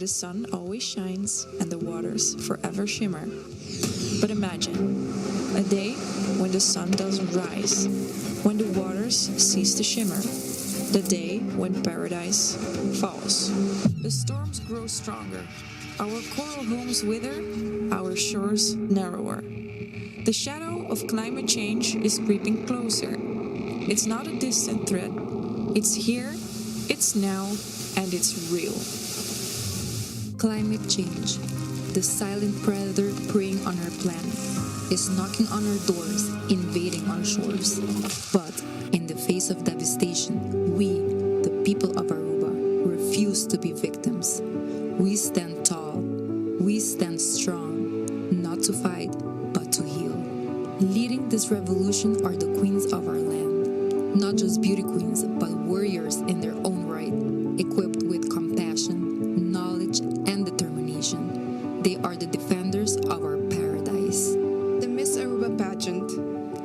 the sun always shines and the waters forever shimmer. But imagine a day when the sun doesn't rise, when the waters cease to shimmer, the day when paradise falls. The storms grow stronger, our coral homes wither, our shores narrower. The shadow of climate change is creeping closer. It's not a distant threat. It's here, it's now, and it's real. Climate change, the silent predator preying on our planet, is knocking on our doors, invading our shores. But in the face of devastation, we, the people of Aruba, refuse to be victims. We stand tall, we stand strong, not to fight, but to heal. Leading this revolution are the queens of our land. Not just beauty queens, but warriors in their own right, equipped with compassion, knowledge, and determination. They are the defenders of our paradise. The Miss Aruba pageant.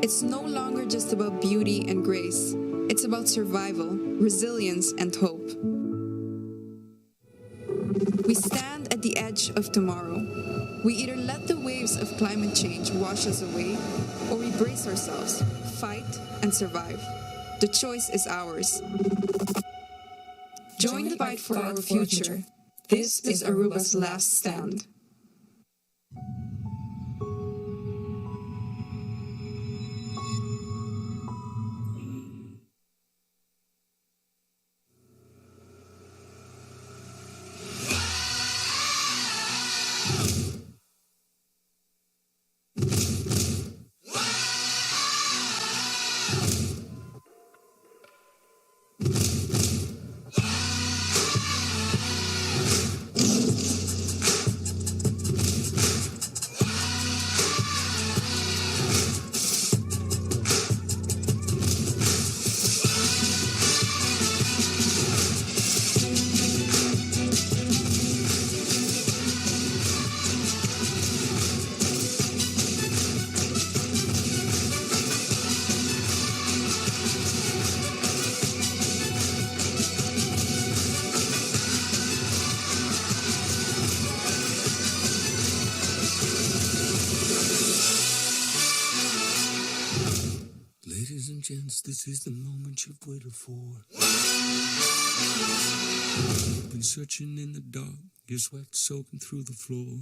It's no longer just about beauty and grace. It's about survival, resilience, and hope. We stand at the edge of tomorrow. We either let the waves of climate change wash us away, or we brace ourselves, fight, and survive. The choice is ours. Join the fight for our future. This is Aruba's last stand. Ladies and gents, this is the moment you've waited for. You've been searching in the dark, your sweat soaking through the floor.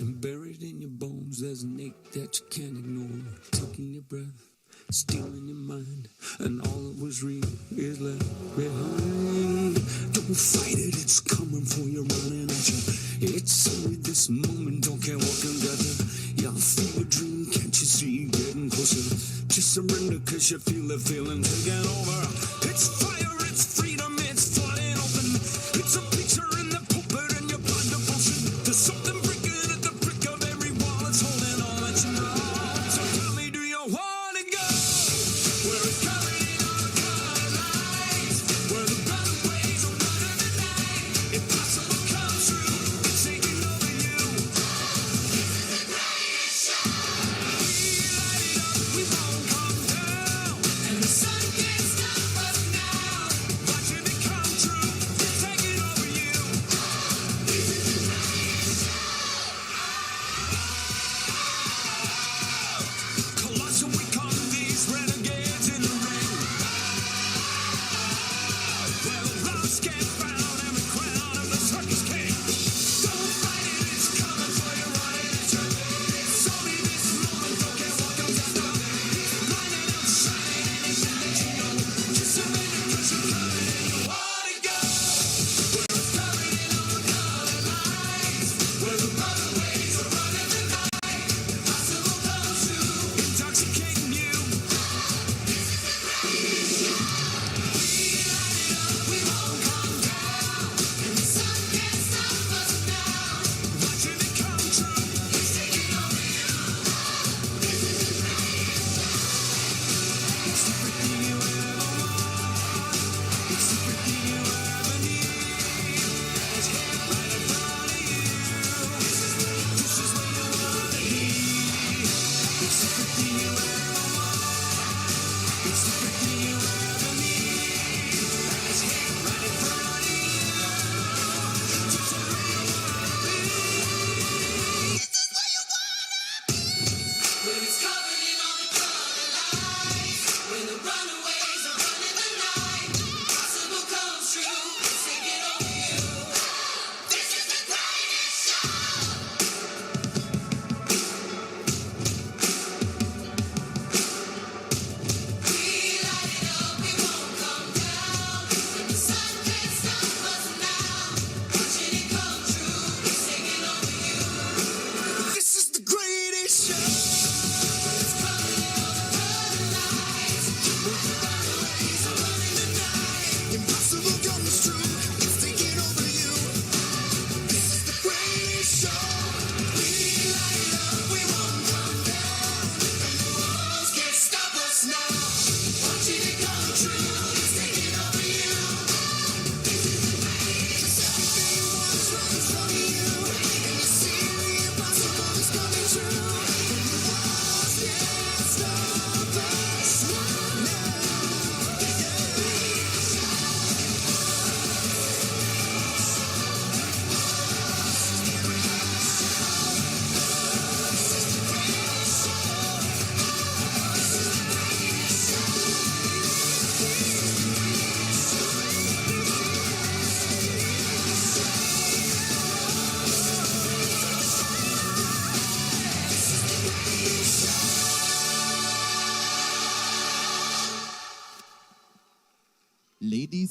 And buried in your bones, there's an ache that you can't ignore. Taking your breath, stealing your mind, and all that was real is left behind. Don't fight it, it's coming for you, running at you. It's only this moment, don't care what can gather. Y'all feel a dream, can't you see getting closer? Just surrender, cause you feel the feeling taking over. It's fire, it's freedom, it's flying open. It's a picture in the pulpit and your blood devotion. There's something breaking at the brick of every wall. It's holding on that you know. So tell me, do you want to go? Where it's carrying on the color lights, where the runaways are running the night. Impossible comes true, it's taking over you. We won't come down, and the sun can't stop us now.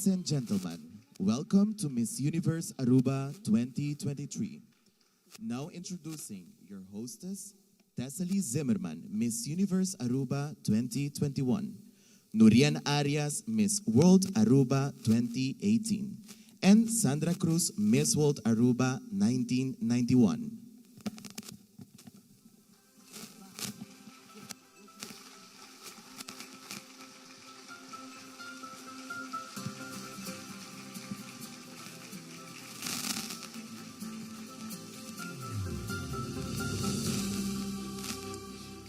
Ladies and gentlemen, welcome to Miss Universe Aruba 2023. Now introducing your hostess, Tessely Zimmerman, Miss Universe Aruba 2021. Nurian Arias, Miss World Aruba 2018. And Sandra Cruz, Miss World Aruba 1991.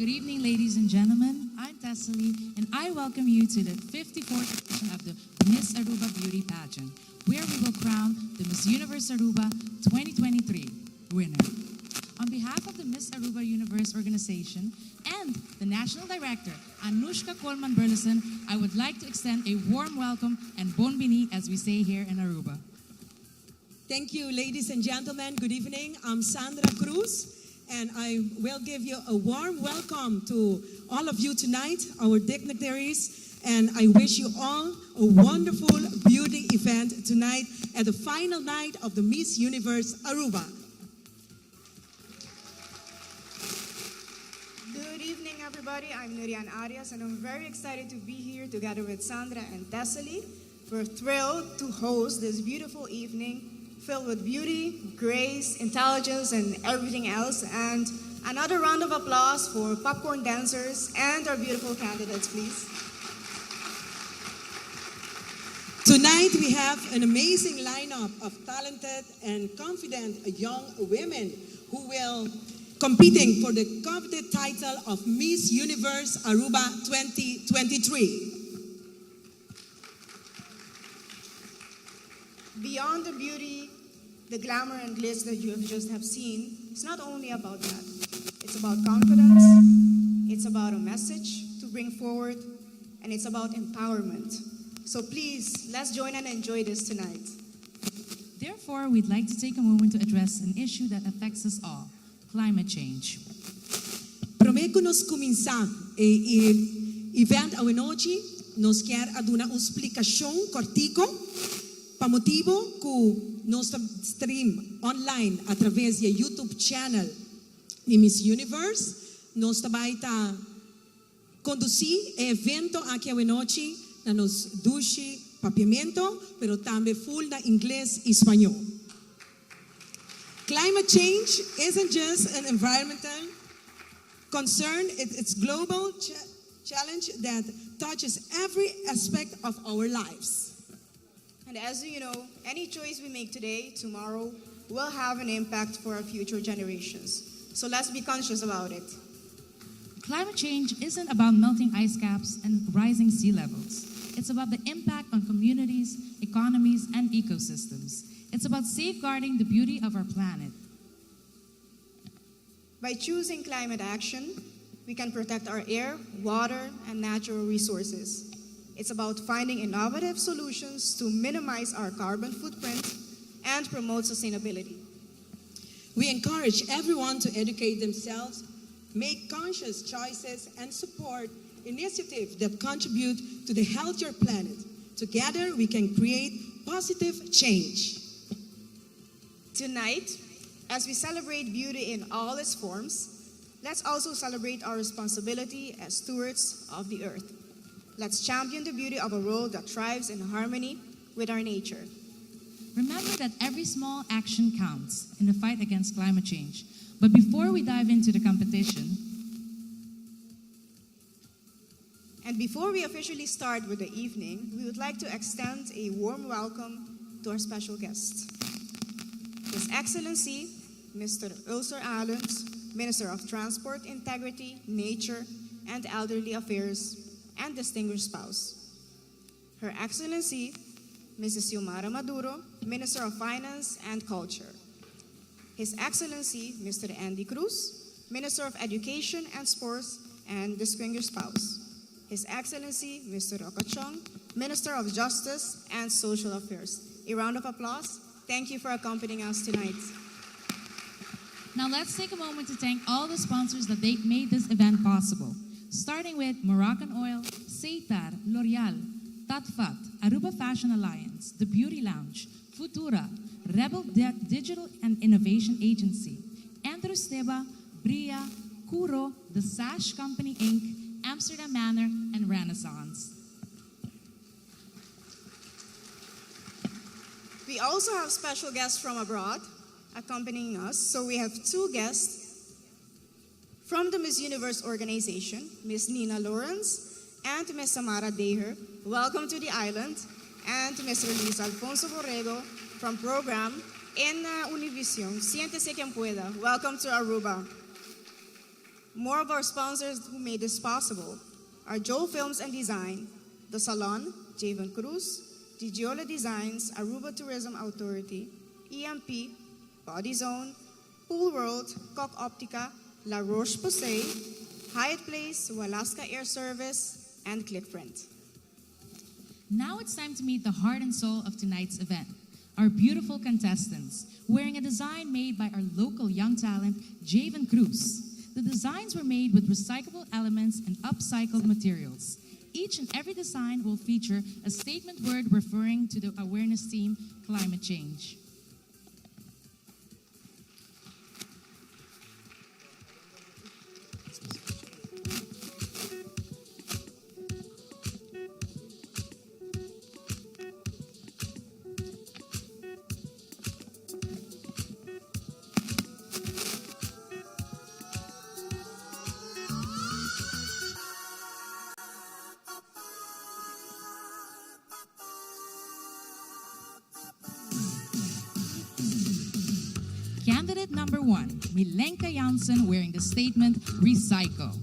Good evening, ladies and gentlemen. I'm Tessely, and I welcome you to the 54th edition of the Miss Aruba Beauty Pageant, where we will crown the Miss Universe Aruba 2023 winner. On behalf of the Miss Aruba Universe organization and the National Director, Anushka Coleman Burleson, I would like to extend a warm welcome and bon bini, as we say here in Aruba. Thank you, ladies and gentlemen. Good evening. I'm Sandra Cruz, and I will give you a warm welcome to all of you tonight, our dignitaries, and I wish you all a wonderful beauty event tonight at the final night of the Miss Universe Aruba. Good evening, everybody. I'm Nurian Arias, and I'm very excited to be here together with Sandra and Tessely. We're thrilled to host this beautiful evening filled with beauty, grace, intelligence, and everything else. And another round of applause for popcorn dancers and our beautiful candidates, please. Tonight we have an amazing lineup of talented and confident young women who will competing for the coveted title of Miss Universe Aruba 2023. Beyond the beauty, the glamour and glitz that you have just have seen, it's not only about that. It's about confidence, it's about a message to bring forward, and it's about empowerment. So please, let's join and enjoy this tonight. Therefore, we'd like to take a moment to address an issue that affects us all, climate change. Promego nos comienza event oggi, nos quer ad una explicación cortico pa motivo que nostro stream online através do YouTube channel de Miss Universe, nós também tá conduzir evento aqui oggi na nos duche papiamento, pero também full na inglês e espanhol. Climate change isn't just an environmental concern, it's global challenge that touches every aspect of our lives. And as you know, any choice we make today, tomorrow, will have an impact for our future generations. So let's be conscious about it. Climate change isn't about melting ice caps and rising sea levels. It's about the impact on communities, economies, and ecosystems. It's about safeguarding the beauty of our planet. By choosing climate action, we can protect our air, water, and natural resources. It's about finding innovative solutions to minimize our carbon footprint and promote sustainability. We encourage everyone to educate themselves, make conscious choices, and support initiatives that contribute to the healthier planet. Together, we can create positive change. Tonight, as we celebrate beauty in all its forms, let's also celebrate our responsibility as stewards of the earth. Let's champion the beauty of a world that thrives in harmony with our nature. Remember that every small action counts in the fight against climate change. But before we dive into the competition, and before we officially start with the evening, we would like to extend a warm welcome to our special guest. His Excellency, Mr. Ulcer Alens, Minister of Transport, Integrity, Nature, and Elderly Affairs, and distinguished spouse. Her Excellency, Mrs. Xiomara Maduro, Minister of Finance and Culture. His Excellency, Mr. Andy Cruz, Minister of Education and Sports, and distinguished spouse. His Excellency, Mr. Roca-Chong, Minister of Justice and Social Affairs. A round of applause. Thank you for accompanying us tonight. now let's take a moment to thank all the sponsors that they made this event possible. Starting with Moroccan Oil, Seitar, L'Oreal, Tatfat, Aruba Fashion Alliance, The Beauty Lounge, Futura, Rebel Digital and Innovation Agency, Andrew Steba, Bria, Kuro, The Sash Company Inc., Amsterdam Manor, and Renaissance. We also have special guests from abroad accompanying us. So we have two guests from the Miss Universe organization, Miss Nina Lawrence and Miss Samara Deher. Welcome to the island. And Mr. Luis Alfonso Borrego from program in Univision, Siéntese Quien Pueda. Welcome to Aruba. More of our sponsors who made this possible are Joe Films and Design, The Salon, Javen Cruz, Digiola Designs, Aruba Tourism Authority, EMP, Body Zone, Pool World, Coq Optica, La Roche-Posay, Hyatt Place, Walaska Air Service, and Clickprint. Now it's time to meet the heart and soul of tonight's event, our beautiful contestants, wearing a design made by our local young talent, Javen Cruz. The designs were made with recyclable elements and upcycled materials. Each and every design will feature a statement word referring to the awareness theme, climate change. Candidate number 1, Milenka Janssen, wearing the statement, Recycle.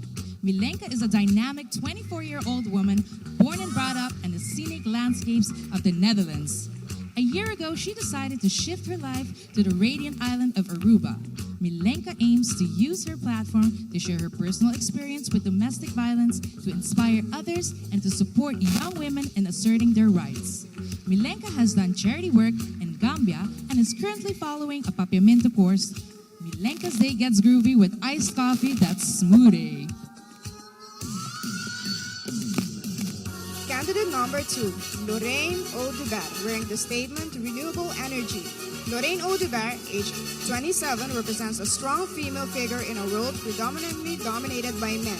Milenka is a dynamic 24-year-old woman born and brought up in the scenic landscapes of the Netherlands. A year ago, she decided to shift her life to the radiant island of Aruba. Milenka aims to use her platform to share her personal experience with domestic violence, to inspire others, and to support young women in asserting their rights. Milenka has done charity work in Gambia and is currently following a papiamento course. Milenka's day gets groovy with iced coffee that's smoothie. Candidate number 2, Lorraine Audubert, wearing the statement, Renewable Energy. Lorraine Audubert, aged 27, represents a strong female figure in a world predominantly dominated by men.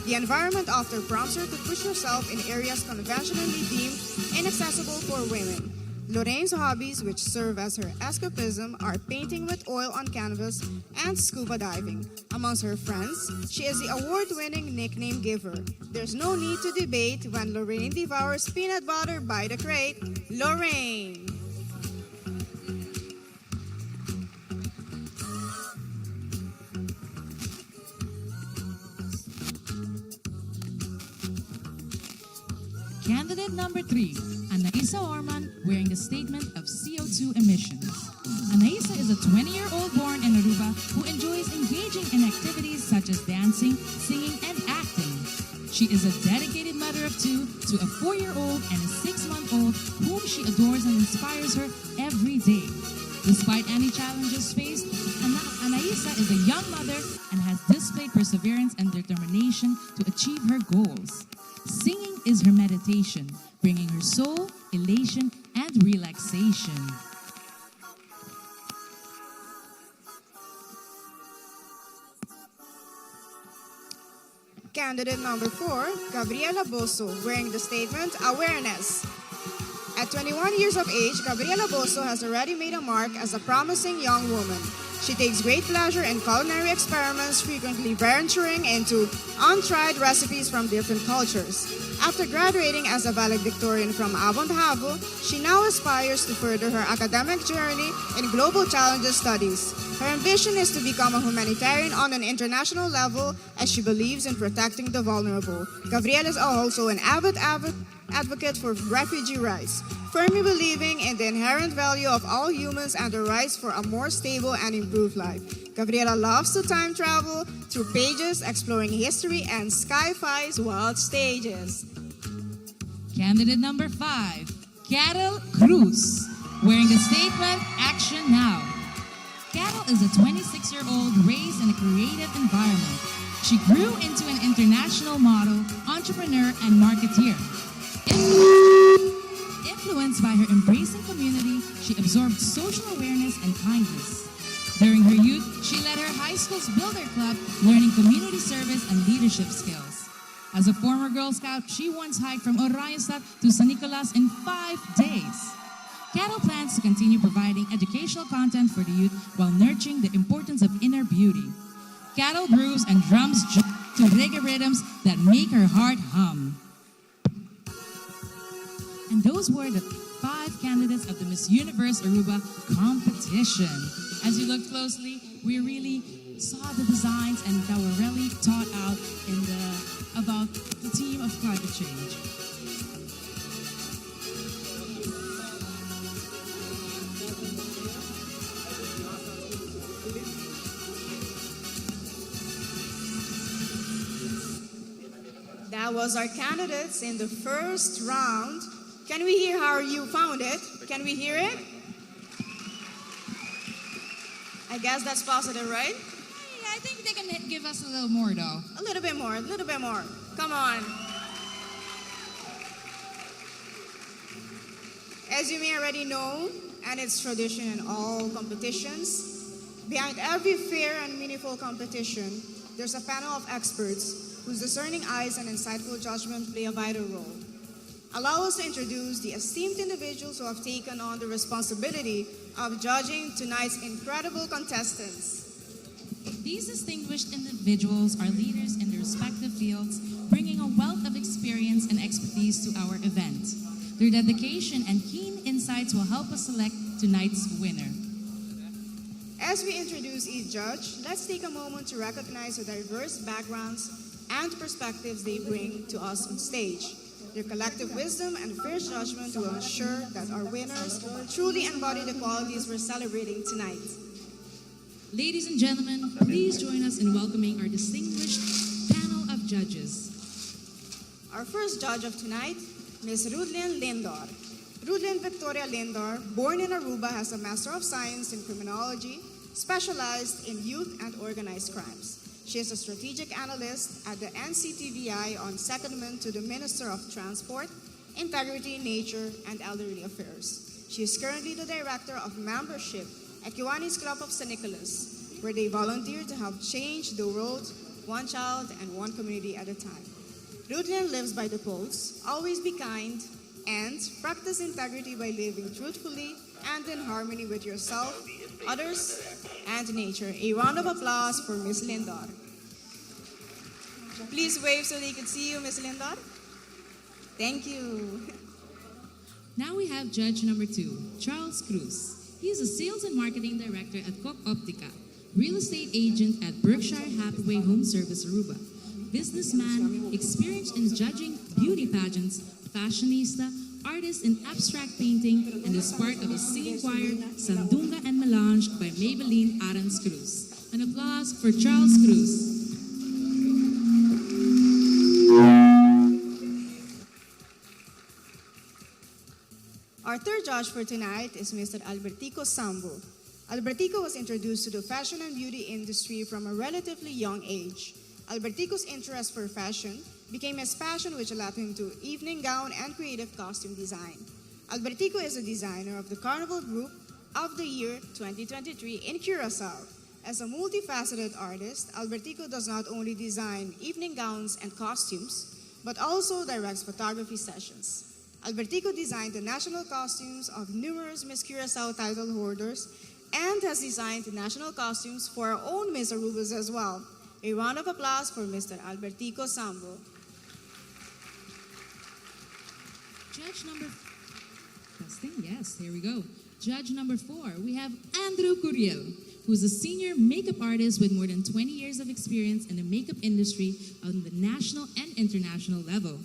The environment often prompts her to push herself in areas conventionally deemed inaccessible for women. Lorraine's hobbies, which serve as her escapism, are painting with oil on canvas and scuba diving. Amongst her friends, she is the award-winning nickname giver. There's no need to debate when Lorraine devours peanut butter by the crate. Lorraine! Candidate number 3, Anaisa Orman, wearing the statement of CO2 emissions. Anaisa is a 20-year-old born in Aruba who enjoys engaging in activities such as dancing, singing, and acting. She is a dedicated mother of 2 to a 4-year-old and a 6-month-old whom she adores and inspires her every day. Despite any challenges faced, Anaisa is a young mother and has displayed perseverance and determination to achieve her goals. Singing is her meditation, bringing her soul, elation, and relaxation. Candidate number 4, Gabriela Bosso, wearing the statement, Awareness. At 21 years of age, Gabriela Bosso has already made a mark as a promising young woman. She takes great pleasure in culinary experiments, frequently venturing into untried recipes from different cultures. After graduating as a valedictorian from Abond Havo, she now aspires to further her academic journey in global challenges studies. Her ambition is to become a humanitarian on an international level as she believes in protecting the vulnerable. Gabriela is also an avid advocate for refugee rights, firmly believing in the inherent value of all humans and the rights for a more stable and improved life. Gabriela loves to time travel through pages exploring history and sci-fi's wild stages. Candidate number 5, Carol Cruz, wearing the statement, Action Now. Carol is a 26-year-old raised in a creative environment. She grew into an international model, entrepreneur, and marketeer. Influenced by her embracing community, she absorbed social awareness and kindness. During her youth, she led her high school's Builder Club, learning community service and leadership skills. As a former Girl Scout, she once hiked from Orionstadt to San Nicolas in 5 days. Cattle plans to continue providing educational content for the youth while nurturing the importance of inner beauty. Cattle grooves and drums to reggae rhythms that make her heart hum. And those were the 5 candidates of the Miss Universe Aruba competition. As you look closely, we really saw the designs and that were really taught out about the theme of climate change. That was our candidates in the first round. Can we hear how you found it? Can we hear it? I guess that's positive, right? Yeah, I think they can give us a little more though. A little bit more, a little bit more. Come on. As you may already know, and it's tradition in all competitions, behind every fair and meaningful competition, there's a panel of experts whose discerning eyes and insightful judgment play a vital role. Allow us to introduce the esteemed individuals who have taken on the responsibility of judging tonight's incredible contestants. These distinguished individuals are leaders in their respective fields, bringing a wealth of experience and expertise to our event. Their dedication and keen insights will help us select tonight's winner. As we introduce each judge, let's take a moment to recognize the diverse backgrounds and perspectives they bring to us on stage. Their collective wisdom and fierce judgment will ensure that our winners truly embody the qualities we're celebrating tonight. Ladies and gentlemen, please join us in welcoming our distinguished panel of judges. Our first judge of tonight, Ms. Rudlin Lindor. Rudlin Victoria Lindor, born in Aruba, has a Master of Science in Criminology, specialized in youth and organized crimes. She is a strategic analyst at the NCTVI on secondment to the Minister of Transport, Integrity, Nature, and Elderly Affairs. She is currently the Director of Membership at Kiwanis Club of San Nicolas, where they volunteer to help change the world one child and one community at a time. Rudlin lives by the quotes, always be kind, and practice integrity by living truthfully and in harmony with yourself, others, and nature. A round of applause for Ms. Lindor. Please wave so they can see you, Ms. Lindor. Thank you. Now we have judge number 2, Charles Cruz. He is a sales and marketing director at Coq Optica, real estate agent at Berkshire Hathaway Home Service Aruba, businessman, experienced in judging beauty pageants, fashionista, artist in abstract painting, and is part of a singing choir, Sandunga and Melange by Maybelline Arans Cruz. An applause for Charles Cruz. Our third judge for tonight is Mr. Albertico Sambo. Albertico was introduced to the fashion and beauty industry from a relatively young age. Albertico's interest for fashion became his passion, which allowed him to evening gown and creative costume design. Albertico is a designer of the Carnival Group of the year 2023 in Curacao. As a multifaceted artist, Albertico does not only design evening gowns and costumes, but also directs photography sessions. Albertico designed the national costumes of numerous Miss Curacao title holders and has designed the national costumes for our own Miss Arubas as well. A round of applause for Mr. Albertico Sambo. Judge number... Testing, yes, here we go. Judge number 4, we have Andrew Curiel, who is a senior makeup artist with more than 20 years of experience in the makeup industry on the national and international level.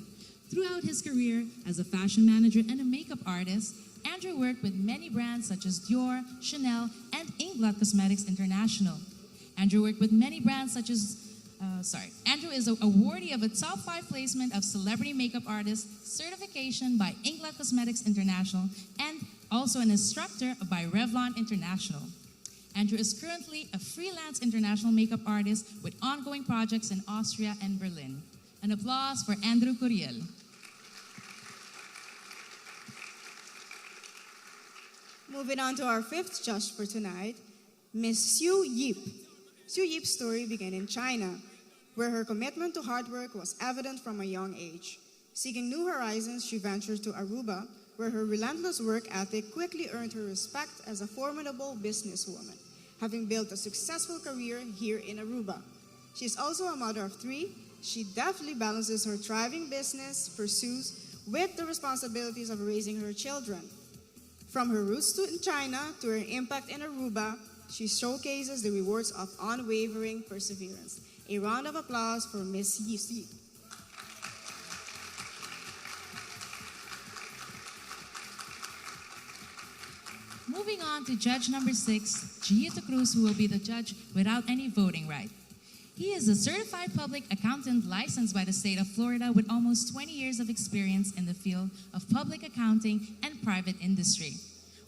Throughout his career as a fashion manager and a makeup artist, Andrew worked with many brands such as Dior, Chanel, and Inglot Cosmetics International. Andrew worked with many brands such as, Andrew is awardee of a top 5 placement of Celebrity Makeup Artist certification by Inglot Cosmetics International and also an instructor by Revlon International. Andrew is currently a freelance international makeup artist with ongoing projects in Austria and Berlin. An applause for Andrew Curiel. Moving on to our fifth judge for tonight, Miss Xu Yip. Xu Yip's story began in China, where her commitment to hard work was evident from a young age. Seeking new horizons, she ventured to Aruba, where her relentless work ethic quickly earned her respect as a formidable businesswoman, having built a successful career here in Aruba. She is also a mother of three. She deftly balances her thriving business pursuits with the responsibilities of raising her children. From her roots in China to her impact in Aruba, she showcases the rewards of unwavering perseverance. A round of applause for Miss Yip. Moving on to judge number 6, Gito Cruz, who will be the judge without any voting right. He is a certified public accountant licensed by the state of Florida with almost 20 years of experience in the field of public accounting and private industry,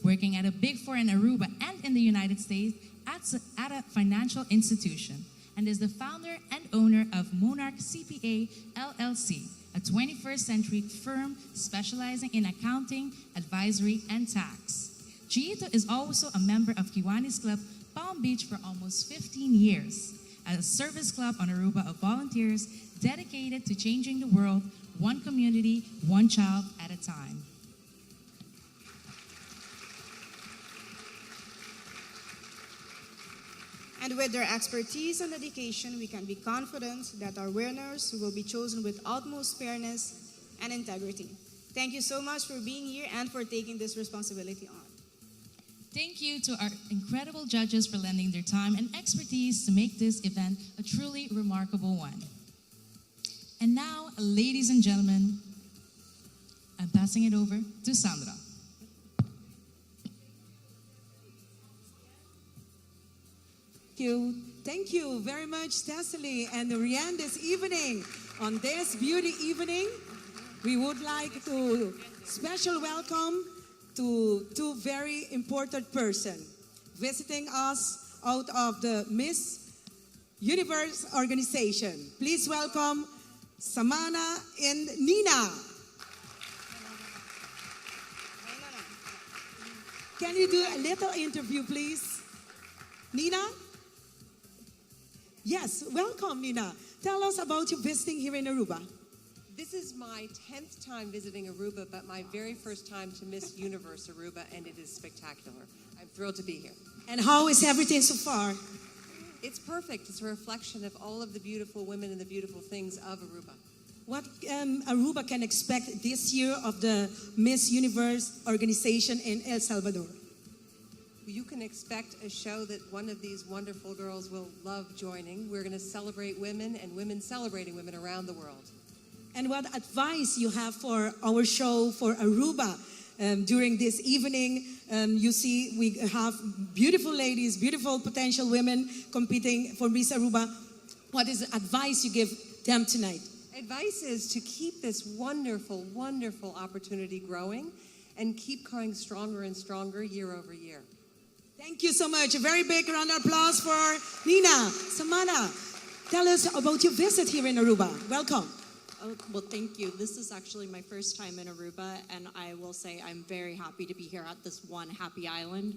working at a Big Four in Aruba and in the United States at a financial institution, and is the founder and owner of Monarch CPA LLC, a 21st century firm specializing in accounting, advisory, and tax. Gito is also a member of Kiwanis Club Palm Beach for almost 15 years, a service club on Aruba of volunteers dedicated to changing the world, one community, one child at a time. And with their expertise and dedication, we can be confident that our winners will be chosen with utmost fairness and integrity. Thank you so much for being here and for taking this responsibility on. Thank you to our incredible judges for lending their time and expertise to make this event a truly remarkable one. And now, ladies and gentlemen, I'm passing it over to Sandra. Thank you very much, Tessely and Rian, this evening. On this beauty evening, we would like to special welcome to two very important persons visiting us out of the Miss Universe organization. Please welcome Samana and Nina. Can you do a little interview, please? Nina? Yes, welcome, Nina. Tell us about your visiting here in Aruba. This is my 10th time visiting Aruba, but my very first time to Miss Universe Aruba, and it is spectacular. I'm thrilled to be here. And how is everything so far? It's perfect. It's a reflection of all of the beautiful women and the beautiful things of Aruba. What Aruba can expect this year of the Miss Universe organization in El Salvador? You can expect a show that one of these wonderful girls will love joining. We're going to celebrate women and women celebrating women around the world. And what advice you have for our show for Aruba during this evening? You see, we have beautiful ladies, beautiful potential women competing for Miss Aruba. What is the advice you give them tonight? Advice is to keep this wonderful, wonderful opportunity growing and keep growing stronger and stronger year over year. Thank you so much. A very big round of applause for Nina. Samana, tell us about your visit here in Aruba. Welcome. Well, thank you. This is actually my first time in Aruba, and I will say I'm very happy to be here at this one happy island.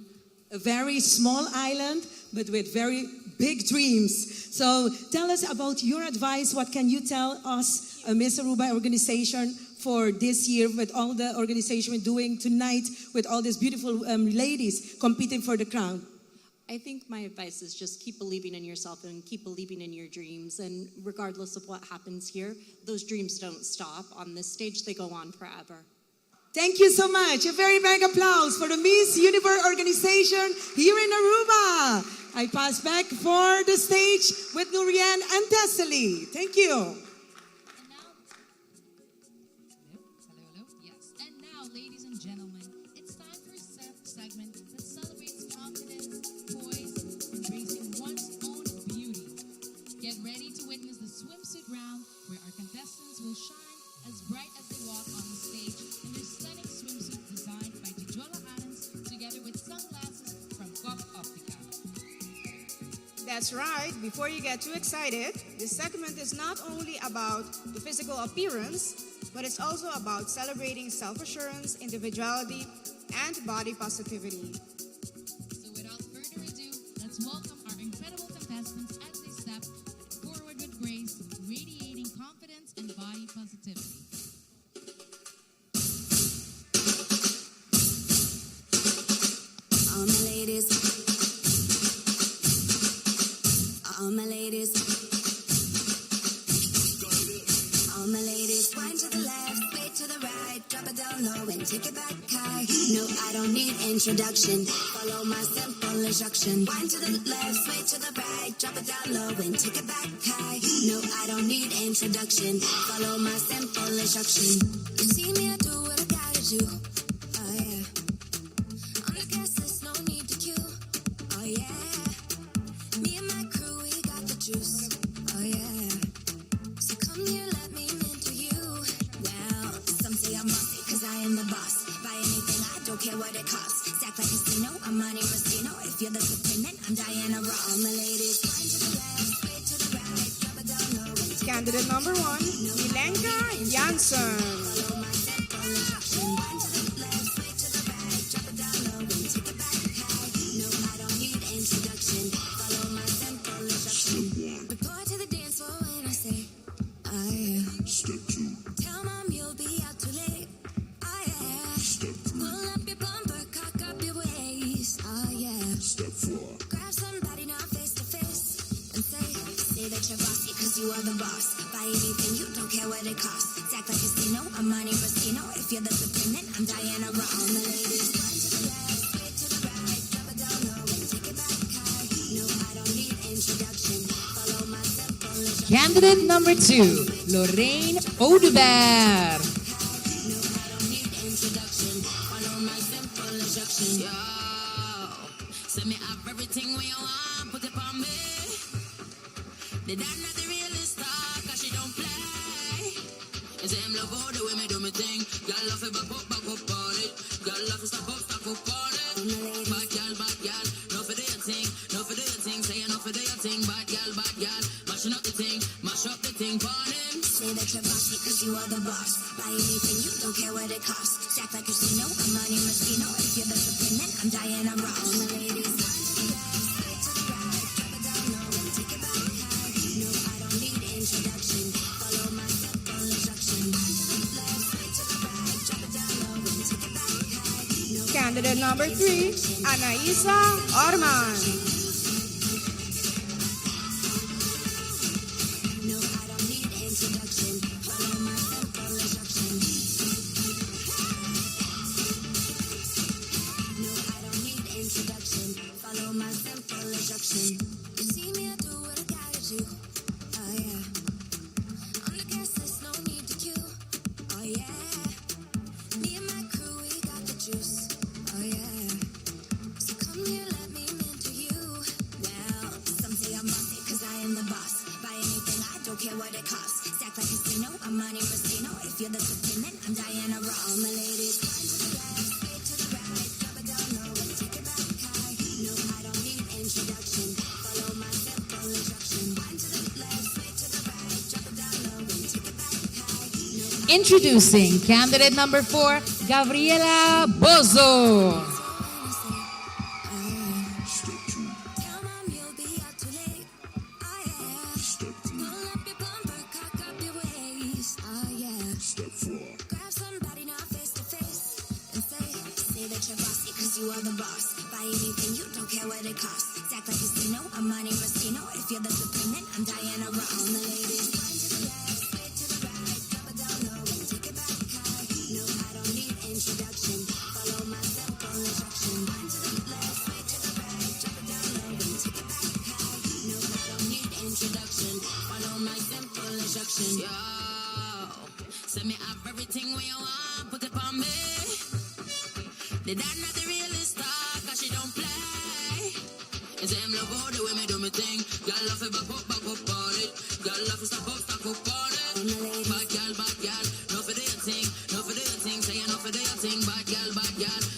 A very small island, but with very big dreams. So tell us about your advice. What can you tell us, Miss Aruba organization, for this year with all the organization we're doing tonight with all these beautiful ladies competing for the crown? I think my advice is just keep believing in yourself and keep believing in your dreams. And regardless of what happens here, those dreams don't stop. On this stage, they go on forever. Thank you so much. A very big applause for the Miss Universe organization here in Aruba. I pass back for the stage with Nurian and Tessely. Thank you. Yes. And now, ladies and gentlemen, it's time for a segment that celebrates confidence, poise, and embracing one's own beauty. Get ready to witness the swimsuit round, where our contestants will shine as bright as they walk on the stage in their stunning swimsuit designed by Tijola Adams, together with sunglasses from Cop Optica. That's right. Before you get too excited, this segment is not only about the physical appearance, but it's also about celebrating self-assurance, individuality, and body positivity. So without further ado, let's welcome our incredible contestants as they step forward with grace, radiating confidence and body positivity. All my ladies, all my ladies, all my ladies, wind to the left, sway to the right, drop it down low and take it back high. No, I don't need introduction, follow my simple instruction. Wind to the left, sway to the right, drop it down low and take it back high. No, I don't need introduction, follow my simple instruction. You see me, I do what I gotta do. Oh yeah. On the gas, there's no need to queue. Oh yeah. Me and my crew, we got the juice. Oh yeah. So come here, let me into you. Well, some say I'm bossy, cause I am the boss. Buy anything, I don't care what it costs. Stack like a casino, I'm Monte Rustino. If you're the dependent, I'm Diana Ross. All my ladies, wind to the left, straight to the right, drop it down low. Candidate number 1, Milenka Janssen. Follow my simple instruction. Wind to the left, straight to the right, drop it down low and take it back high. No, I don't need introduction. Follow my simple instruction. Report to the dance floor when I say, oh yeah. Step 2. Tell mom you'll be out too late. Oh yeah. Step 3. Pull up your bumper, cock up your waist. Oh yeah. Step 4. Grab somebody now face to face and say that you're bossy cause you are the boss. Buy anything, you don't care what it costs. Act like a casino, I'm Monte Rustino. If you're the dependent, I'm Diana Ross. All my ladies, wind to the left, straight to the right, drop it down low and take it back high. No, I don't need introduction. Follow my simple instruction. Candidate number 2, Lorraine Audubert. No, I don't need introduction. Follow my simple instruction. Yo, send me up everything when you want, put it on me. The dad not the realest star, cause she don't play. And say him love all the way me do me thing. Girl love it back up on it. Girl love it stop up on it. Bad girl, no for the thing, no for the thing. Say no for the thing, bad girl, mashing up the thing, mash up the thing, on him. Say that you're bossy cause you are the boss. Buy anything, you don't care what it costs. Stack like a casino, I'm Monte Rustino. If you're the dependent, I'm Diana Ross. All my ladies, straight to the right, drop it down low and take it back high. No, I don't need introduction. Follow my simple instruction. Wind to the left, straight to the right, drop it down low and take it back high. No, Candidate number 3, Anaisa Orman. no, I don't need introduction. Follow my simple instruction. No, I don't need introduction. Follow my simple instruction. You see me, I do what I gotta do. Oh yeah. On the gas, there's no need to queue. Oh yeah. Me and my crew, we got the juice. Oh yeah. So come here, let me into you. Well, some say I'm bossy, cause I am the boss. Buy anything, I don't care what it costs. Stack like a casino, I'm Monte Rustino. If you're the dependent, I'm Diana Ross. All my ladies, wind to the left, straight to the right, drop it down low and take it back high. No, I don't need introduction. Follow my simple instruction. Wind to the left, straight to the right, drop it down low and take it back high. No, Introducing candidate number 4, Gabriela Bozo. Step 2. tell mom you'll be out too late. Oh yeah. Step 3. Pull up your bumper, cock up your waist. Oh yeah. Step 4. Grab somebody now face to face and say that you're bossy cause you are the boss. Buy anything, you don't care what it costs. Act like a casino, I'm Monte Rustino. If you're the dependent, I'm Diana Ross. All my ladies, wind to the left, straight to the right, drop it down low and take it back high. No, I don't need introduction. Follow my simple instruction. Wind to the left, straight to the right, drop it down low and take it back high. No, I don't need introduction. Follow my simple instruction. Yo, send me up everything when you want, put it on me. The dad not the realest star, cause she don't play. And say him love all the way me do me thing. Girl love it back up on it. Girl love it stop up on it. Bad girl, no for the thing, no for the thing. Say no for the thing, bad girl,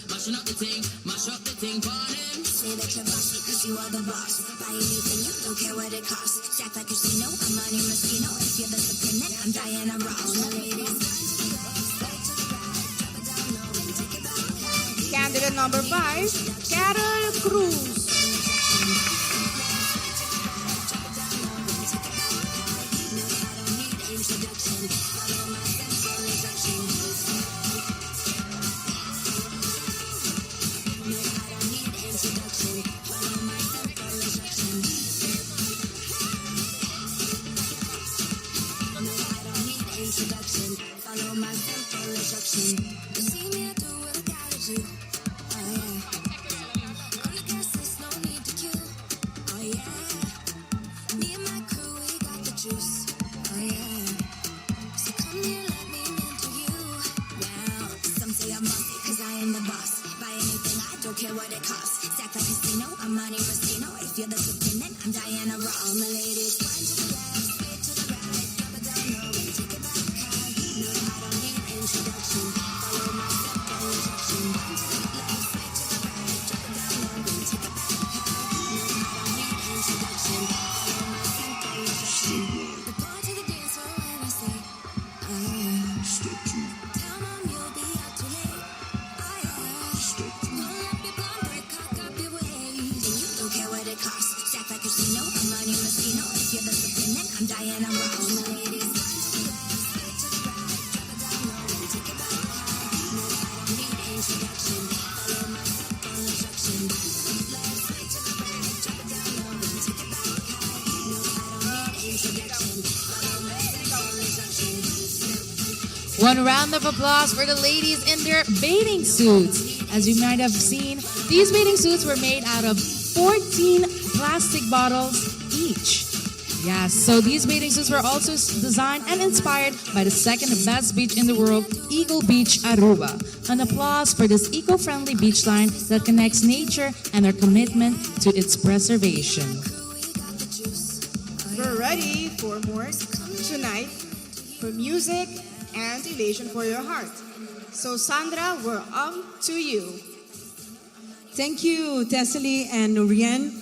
mashing up the thing, mash up the thing, on him. Say that you're bossy cause you are the boss. Buy anything, you don't care what it costs. Stack like a casino, I'm Monte Rustino. If you're the dependent, I'm Diana Ross. All my ladies, straight to the right, drop it down low and take it back high. Candidate number 5, Carol Cruz. Follow my simple instruction. You see me, I do what I gotta do. Oh yeah. On the gas, there's no need to queue. Oh yeah. Me and my crew, we got the juice. Oh yeah. So come here, let me mentor you. Now, some say I'm bossy, cause I am the boss. Buy anything, I don't care what it costs. Stack like casino, I'm Monte Rustino. If you're the supreme, I'm Diana Ross. All my ladies, wind to the left, straight to the right. Drop it down low and take it back high. No, I don't need introduction. Follow my simple instruction. Wind to the left, straight to the right. Drop it down low and take it back high. No, I don't need introduction. Follow my simple instruction. Report to the dance floor when I say, oh yeah. Step 2. Tell mom you'll be out too late. Oh yeah. Step 3. Pull up your blonde break, cock up your waist. And you don't care what it costs. Stack like casino, I'm Monte Rustino. If you're the supreme, I'm Diana Ross. All my ladies, wind to the left, straight to the right. Drop it down low and take it back high. No, I don't need introduction. Follow my simple instruction. Wind to the left, straight to the right. Drop it down low and take it back high. No, I don't need introduction. Follow my simple instruction. One round of applause for the ladies in their bathing suits. As you might have seen, these bathing suits were made out of 14 plastic bottles each. Yes, so these bathing suits were also designed and inspired by the second best beach in the world, Eagle Beach, Aruba. An applause for this eco-friendly beach line that connects nature and our commitment to its preservation. We're ready for more tonight for music and elation for your heart. So Sandra, we're on to you. Thank you, Tessely and Norian.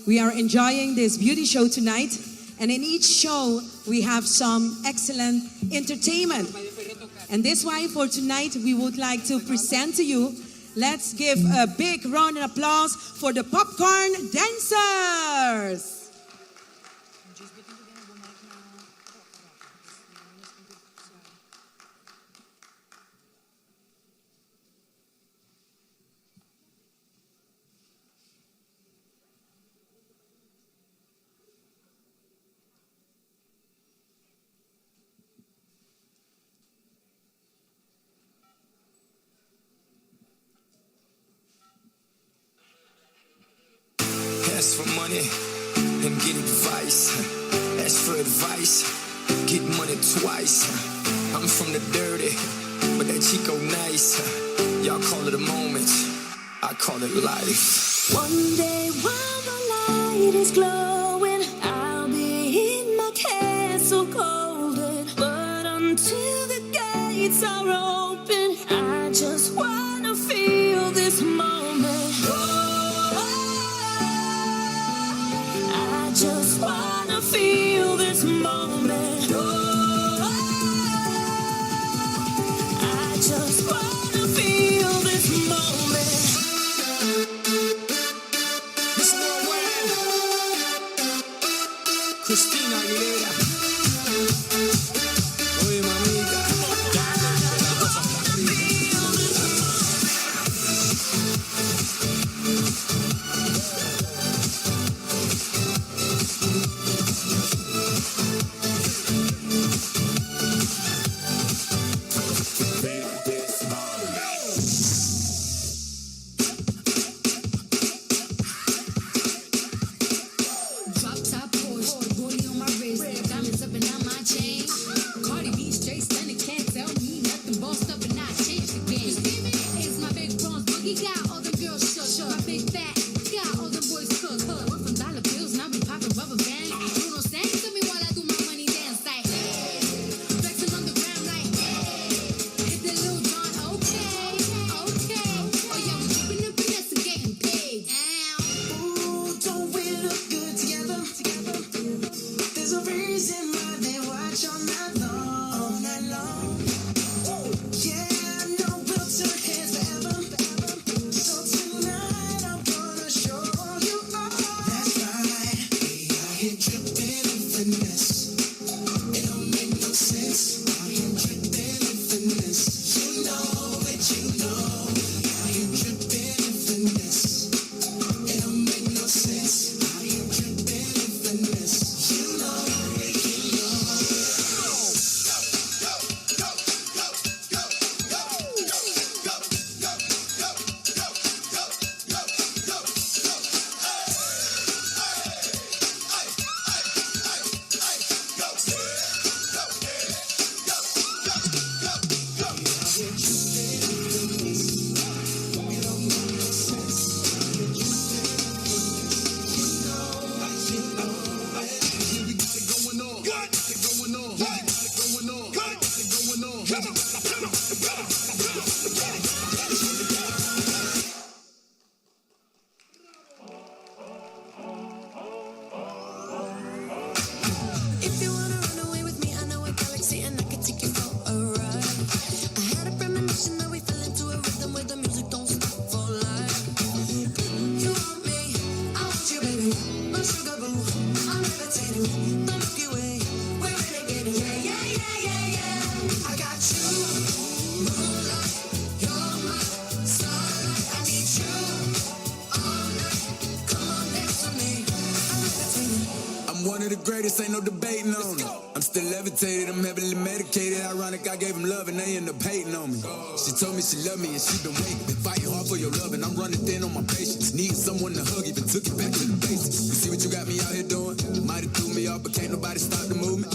We are enjoying this beauty show tonight. And in each show, we have some excellent entertainment. And this why for tonight, we would like to present to you. Let's give a big round of applause for the popcorn dancers. Ask for money and get advice. Ask for advice, get money twice. I'm from the dirty, but that Chico nice. Y'all call it a moment, I call it life. One day while the light is glowing, I'll be in my castle golden. But until the gates are open, I just wanna feel this moment. I just wanna feel this moment. I just wanna feel this moment. This worldwide, Christina Aguilera. Oye, mamita, dale, que la cosa está rica. Drop top Porsche, 40 on my wrist. my sugar boo. I'm levitating, the Milky Way. We're renegading, yeah, yeah, yeah, yeah, yeah. I got you, moonlight, you're my starlight. I need you all night. Come on, dance with me. I'm levitating. I'm one of the greatest, ain't no debating on it. I'm still levitated, I'm heavily medicated. Ironic, I gave him love and they end up hating on me. She told me she loved me and she been waiting. Been fighting hard for your love and I'm running thin on my patience. Needing someone to hug, even took it back to the basics. You see what you got me out here doing? Might have threw me off, but can't nobody stop the movement.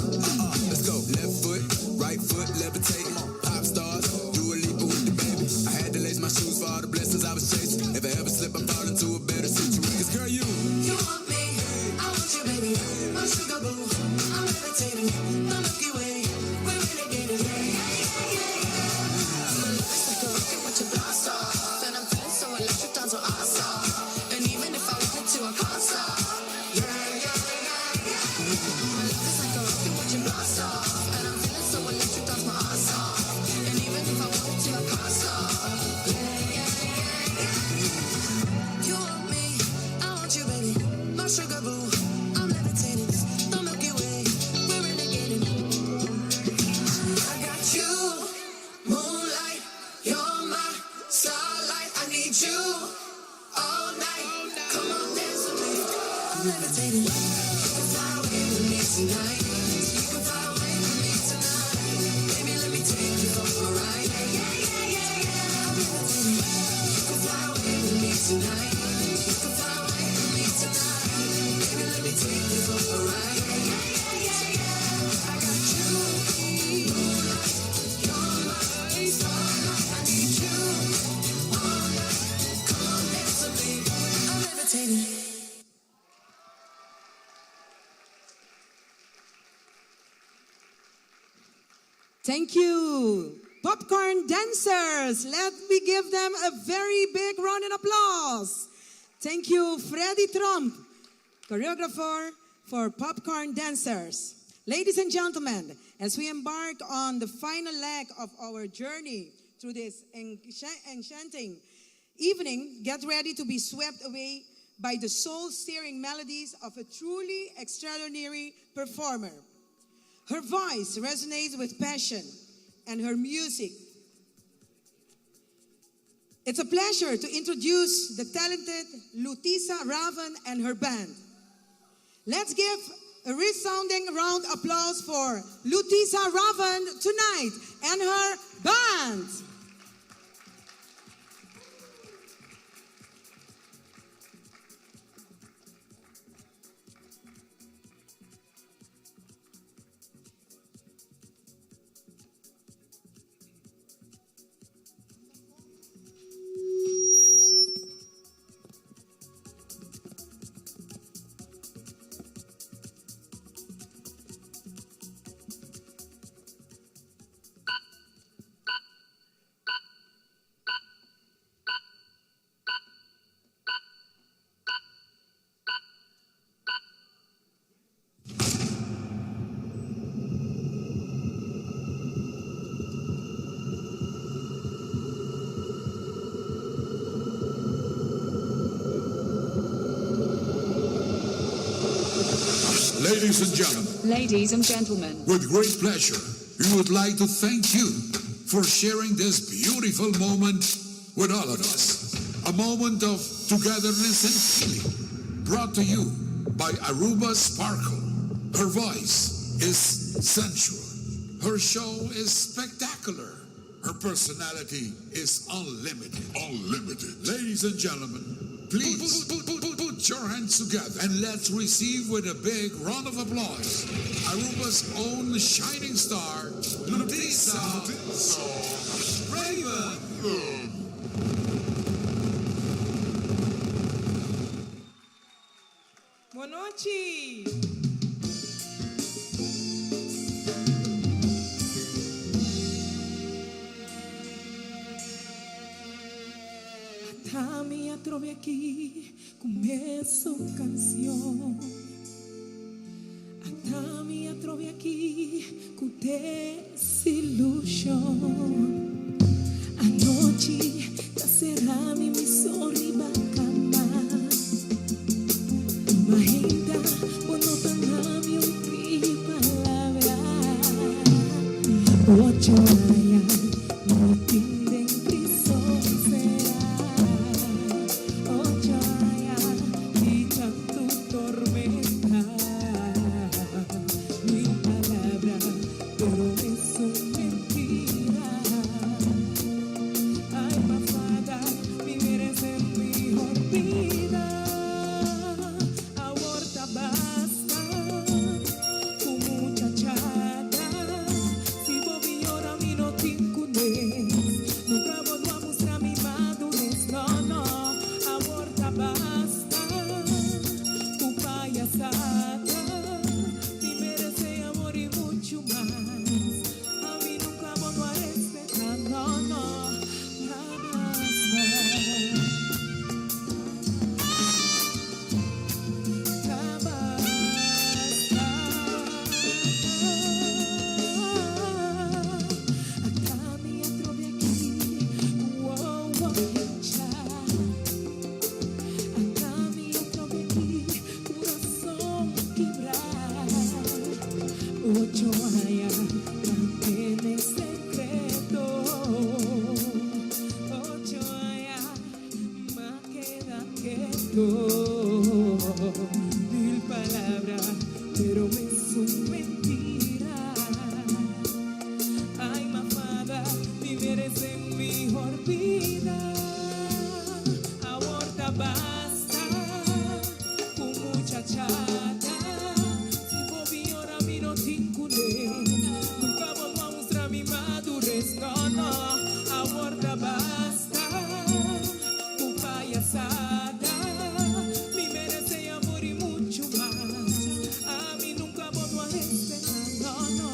Let's go. Left foot, right foot, levitating. Pop stars, do a leap with the baby. I had to lace my shoes for all the blessings I was chasing. If I ever slip, I'm falling to a better situation. 'Cause girl, you want me, I want you, baby. My sugar boo, I'm levitating. The Milky Way, we're renegading. Yeah, yeah, yeah, yeah, yeah. It's like a rocket with your blast off. And I'm feeling so electric, down so awesome. And even if I wanted to, I can't stop. Yeah, yeah, yeah, yeah. My love is like a rocket with your blast off. And I'm feeling so electric, down so awesome. And even if I wanted to, I can't stop. Yeah, yeah, yeah, yeah. You want me, I want you, baby. My sugar boo, I'm levitating. The Milky Way, we're renegading. I got you, moonlight, you're my starlight. I need you all night. Come on, dance with me. I'm levitating. You can fly away with me tonight. You can fly away with me tonight. Baby, let me take you for a ride. Yeah, yeah, yeah, yeah, yeah. I'm levitating. You can fly away with me tonight. You can fly away with me tonight. Baby, let me take you for a ride. Yeah, yeah, yeah, yeah, yeah. I got you, moonlight, you're my starlight. I need you all night. Come on, dance with me. I'm levitating. Thank you. Popcorn dancers, let me give them a very big round of applause. Thank you, Freddie Trump, choreographer for Popcorn Dancers. Ladies and gentlemen, as we embark on the final leg of our journey through this enchanting evening, get ready to be swept away by the soul-stirring melodies of a truly extraordinary performer. Her voice resonates with passion, and her music. It's a pleasure to introduce the talented Lutisa Raven and her band. Let's give a resounding round of applause for Lutisa Raven tonight and her band. Ladies and gentlemen, Ladies and gentlemen, with great pleasure, we would like to thank you for sharing this beautiful moment with all of us. A moment of togetherness and healing, brought to you by Aruba Sparkle. Her voice is sensual. Her show is spectacular. Her personality is unlimited. Unlimited. Ladies and gentlemen, please put your hands together and let's receive with a big round of applause Aruba's own shining star, Lutisa Raven. Buonanotte. Mi trove aqui, começo canção. A minha trove aqui, com desilusão. A noite será me sorri bacana. Mas vida, quando tornami un qui palabra. Ochoaya, mi tinden prison será. Ochoaya, dicha tu tormenta. Mil palabras, pero es mentira. Ay, mafada, vivir es en mejor vida. Aborta basta, tu muchachada. Si Bobby llora, mi no te incunes. Nunca vuelvo a mostrar mi madurez, no, no. Aborta basta, tu payasada. Mi merece amor y mucho más. A mí nunca vuelvo a respetar, no, no. Ochoaya, mantén secreto. Ochoaya, más queda quieto. Mil palabras, pero me son mentira. Ay, mafada, vivir es en mejor vida. Aborta basta, tu muchachada. Si Bobby llora, mi no te incunes. Nunca vuelvo a mostrar mi madurez, no, no. Aborta basta, tu payasada. Mi merece amor y mucho más. A mí nunca vuelvo a respetar, no, no.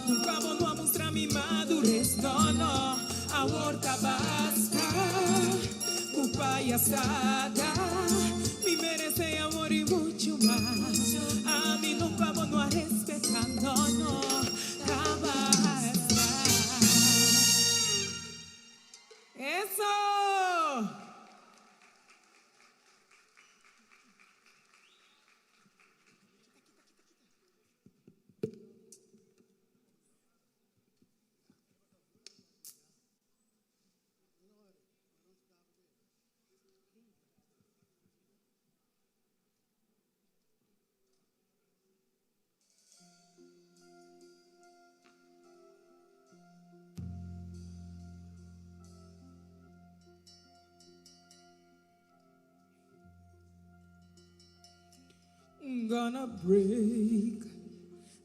Nunca vuelvo a mostrar mi madurez, no, no. Aborta basta, tu payasada. gonna break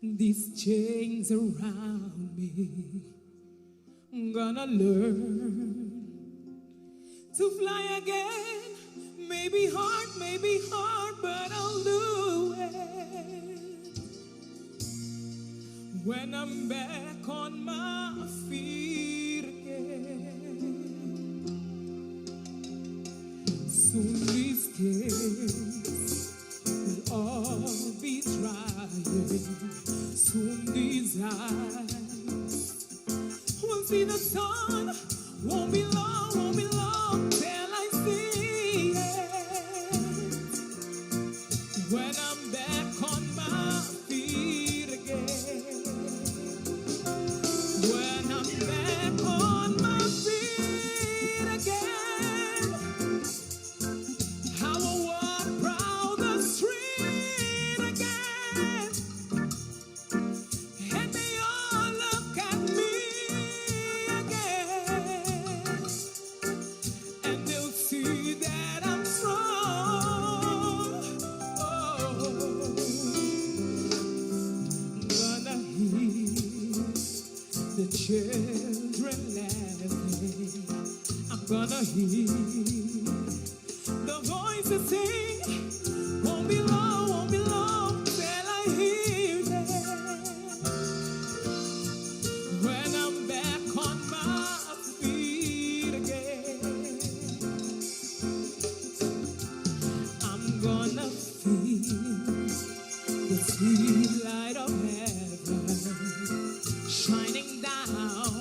these chains around me. I'm gonna learn to fly again. Maybe hard, but I'll do it. When I'm back on my feet again, soon these tears will all be drying. Soon these eyes will see the sun. Won't be long till I see it. When I'm back on my feet again. When I'm back on my feet again, I will walk proud the street again, and they all look at me again, and they'll see that I'm strong. Oh, I'm gonna hear the children laughing. I'm gonna hear the voices sing. Won't be long till I hear them. When I'm back on my feet again, I'm gonna feel the sweet light of heaven shining down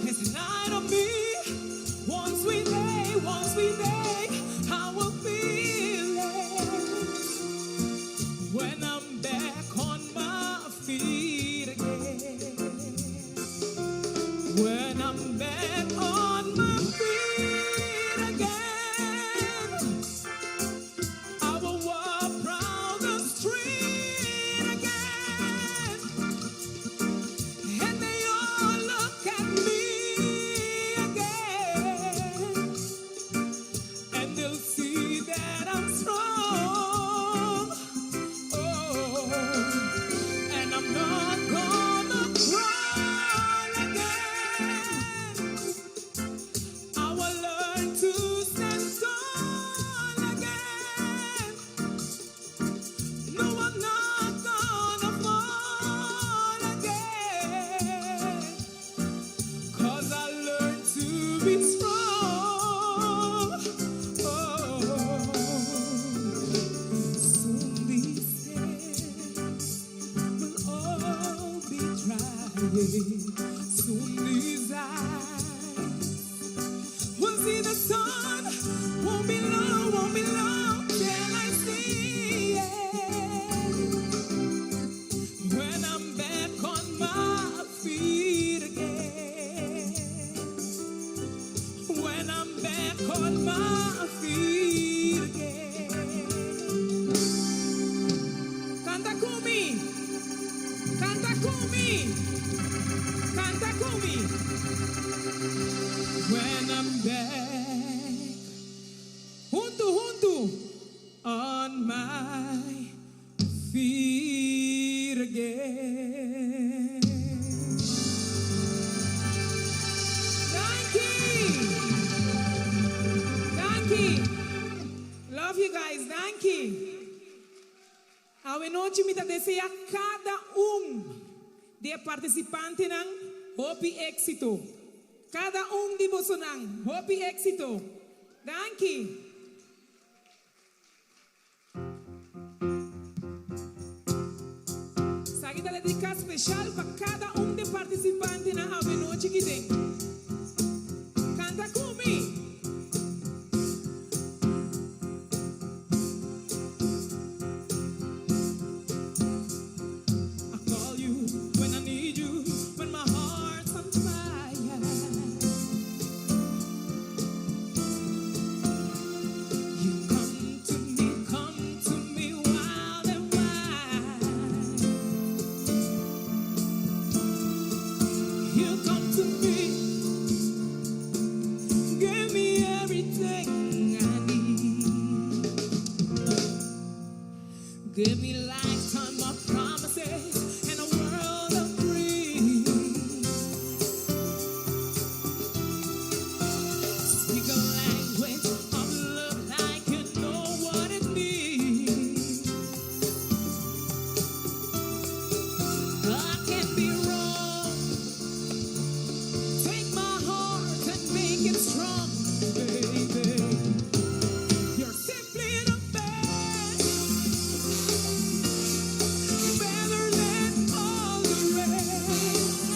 His light on me. Once we day, I will feel it. When I'm back on my feet again. When I'm back on my feet again, I will walk round the street again, and they all look at me again, and they'll see that I'm strong. Oh, and I'm not gonna cry again. I will learn to stand tall again. No, I'm not gonna fall again, 'cause I learned to be strong. Oh, soon these tears will all be drying. Soon these eyes will see the sun. Won't be long till I see it. When I'm back on my feet again. When I'm back on my feet again. Canta kumi, canta kumi, canta kumi. When I'm back, junto, on my feet again. Thank you. Love you guys. Thank you. Awe noche mita desea cada de participante ng Hopi Éxito. Cada di boso ng Hopi Éxito. Thank you. Sa kita dedica special pa cada de participante ng Awe noche kiting. Canta kumi. You come to me Give me a lifetime of promises and a world of dreams. Speak a language of love like you know what it means. I can be wrong. Take my heart and make it strong, baby. You're simply the best, better than all the rest,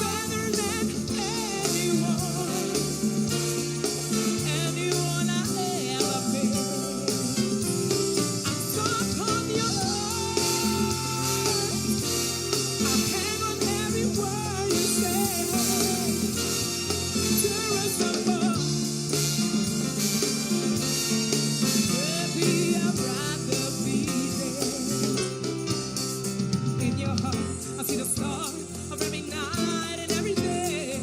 better than anyone I ever met. I'm stuck on your heart. I hang on every word you say. There is a more. Baby, I'd rather be there. In your heart, I see the stars of every night and every day.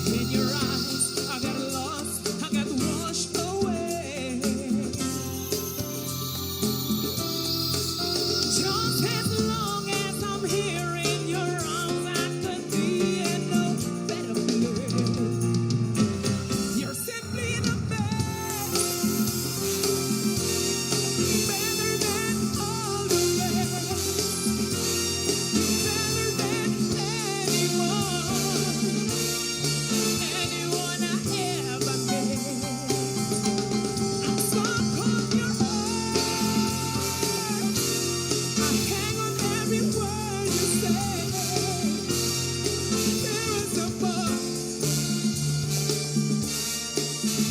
In your eyes, I got lost, I got washed away. Just as long as I'm here in your arms, I could be in no better place. You're simply the best, better than all the rest, better than anyone I ever met. I'm stuck on your heart. I hang on every word you say. There is a more.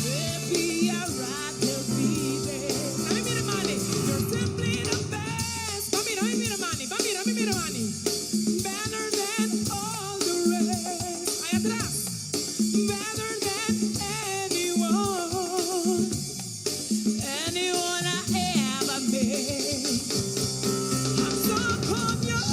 Baby, I'd rather be there. Let me the money. You're simply the best. Bambino, let me the money. Bambino, let me the money. Better than all the rest. Allá atrás. Better than anyone I ever met. I'm stuck on your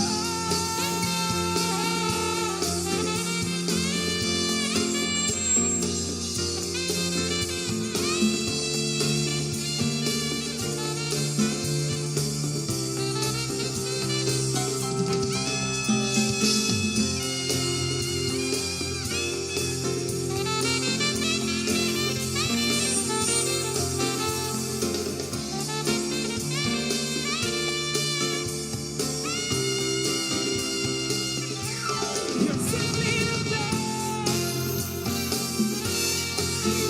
You're simply the best,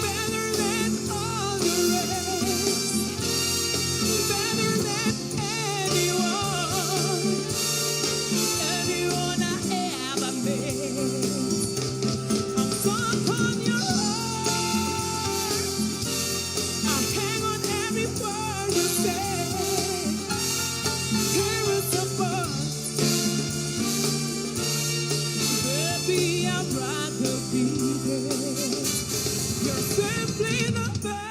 better than all the rest, better than anyone I ever met. I'm stuck on your heart. I hang on every word you say. Here is the buzz. Baby, I'd rather be there. You're simply the best.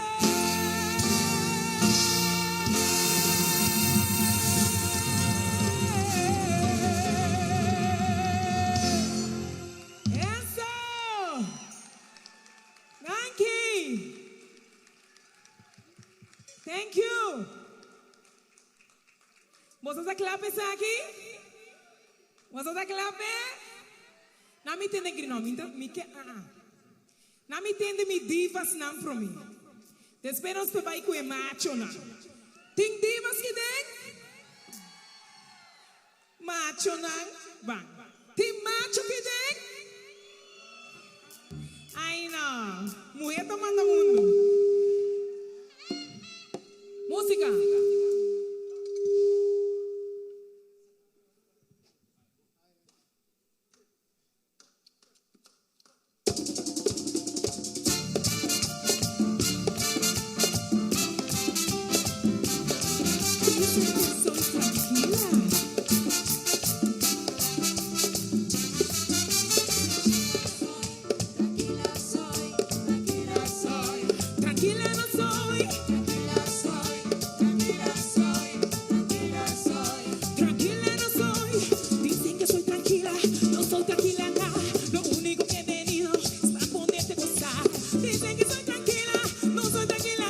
Eso! Yankee! Thank you. ¿Vos a clapes aquí? ¿Vos a clapes? Na mi tende grino, mi ke Na mi tende mi divas nam from me. Desperos pe vai ku e macho na. Ting divas ki ding? Macho na bang. Ting macho ki ding? Ay no. Mujer tomando mundo. Música. Tranquila no soy. Dicen que soy tranquila, no soy tranquila.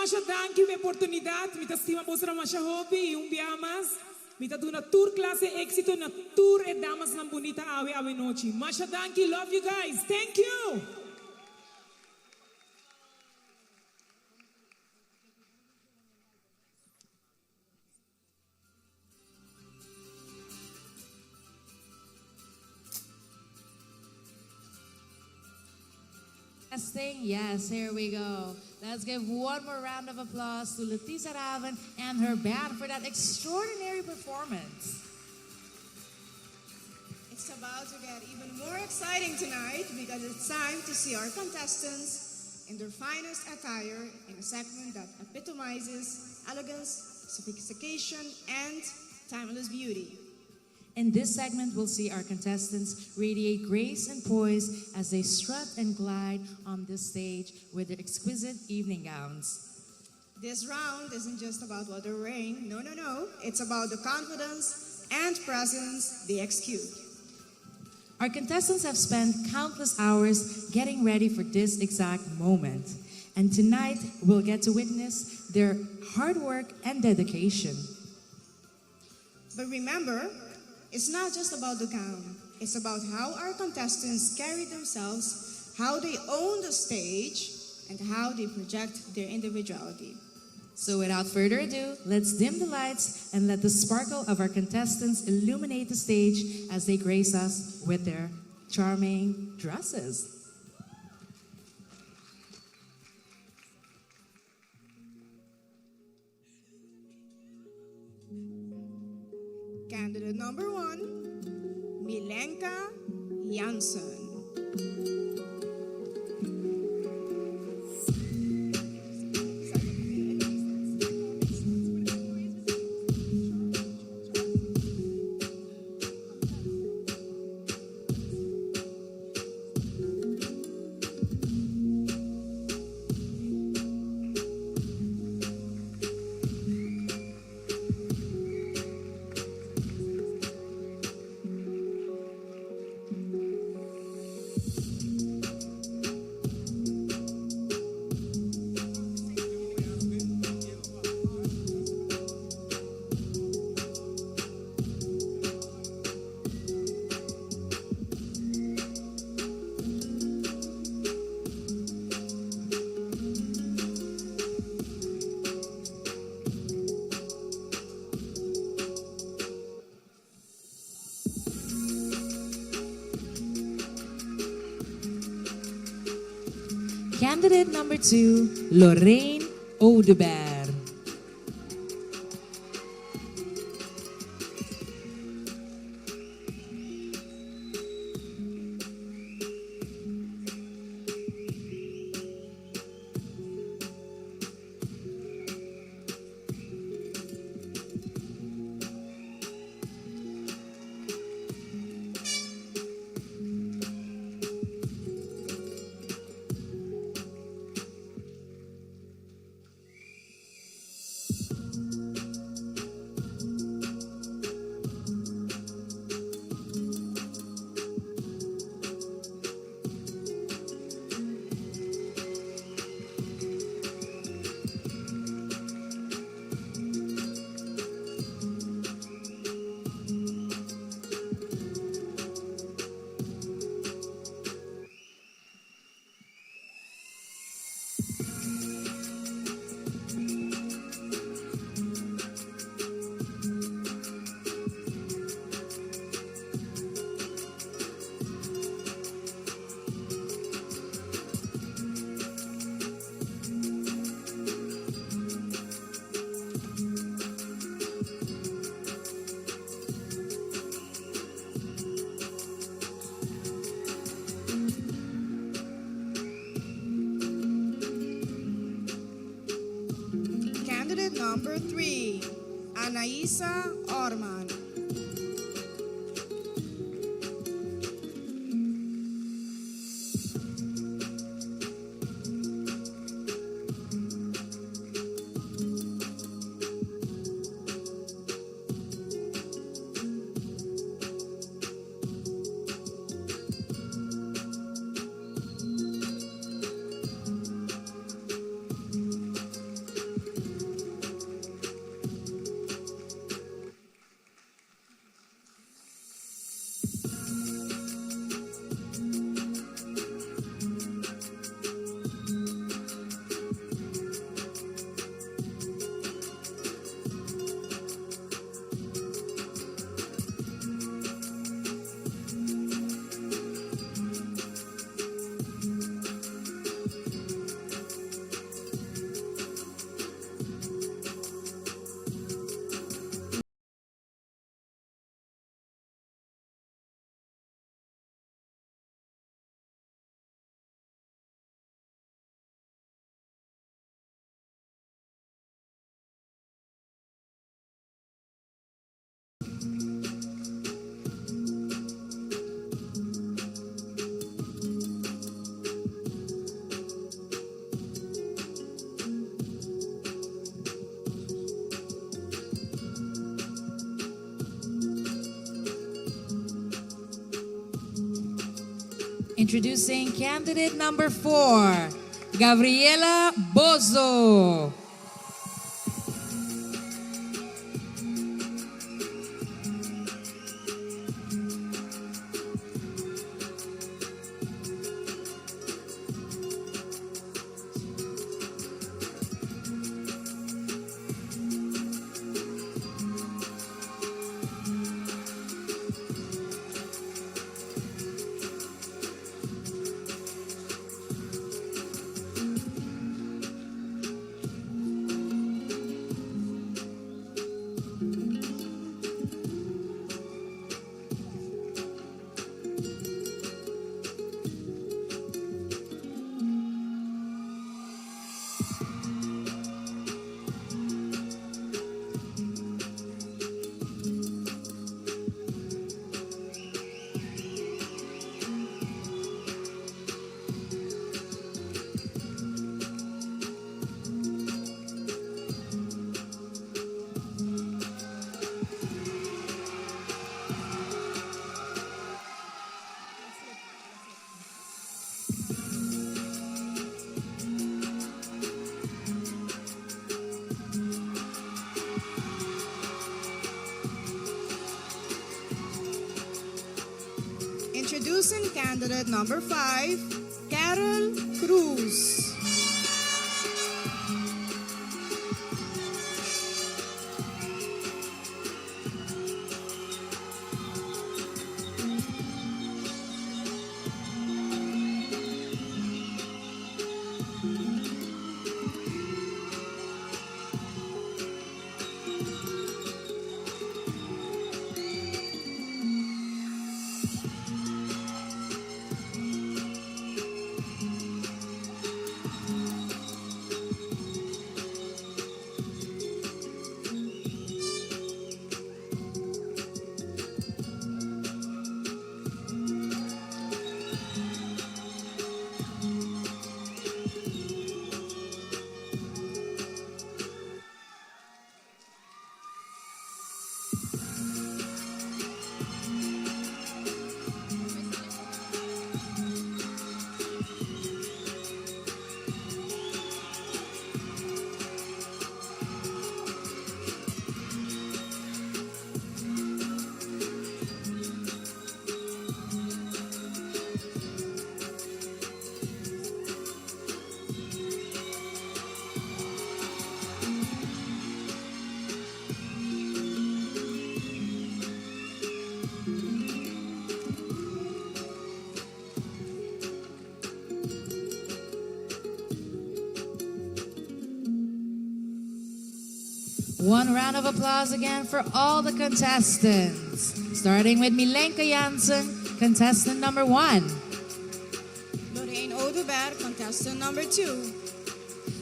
Masha, danke für die Opportunität. Mit das Thema Bosra Masha Hobby, Biamas. Mit una tour classe éxito na tour e damas na bonita ave noche. Masha, danke, love you guys. Thank you. Testing, yes, here we go. Let's give one more round of applause to Letizia Raven and her band for that extraordinary performance. It's about to get even more exciting tonight because it's time to see our contestants in their finest attire in a segment that epitomizes elegance, sophistication, and timeless beauty. In this segment, we'll see our contestants radiate grace and poise as they strut and glide on this stage with their exquisite evening gowns. This round isn't just about what they're wearing. No. It's about the confidence and presence they exude. Our contestants have spent countless hours getting ready for this exact moment. And tonight, we'll get to witness their hard work and dedication. But remember, it's not just about the gown. It's about how our contestants carry themselves, how they own the stage, and how they project their individuality. So without further ado, let's dim the lights and let the sparkle of our contestants illuminate the stage as they grace us with their charming dresses. Candidate number 1, Milenka Janssen. Candidate number 2, Lorraine Audebert. number 3, Anaisa Orman. Introducing candidate number 4, Gabriela Bozo. Introducing candidate number 5, Carol Cruz. One round of applause again for all the contestants. Starting with Milenka Jansen, contestant number 1. Lorraine Oduber, contestant number 2.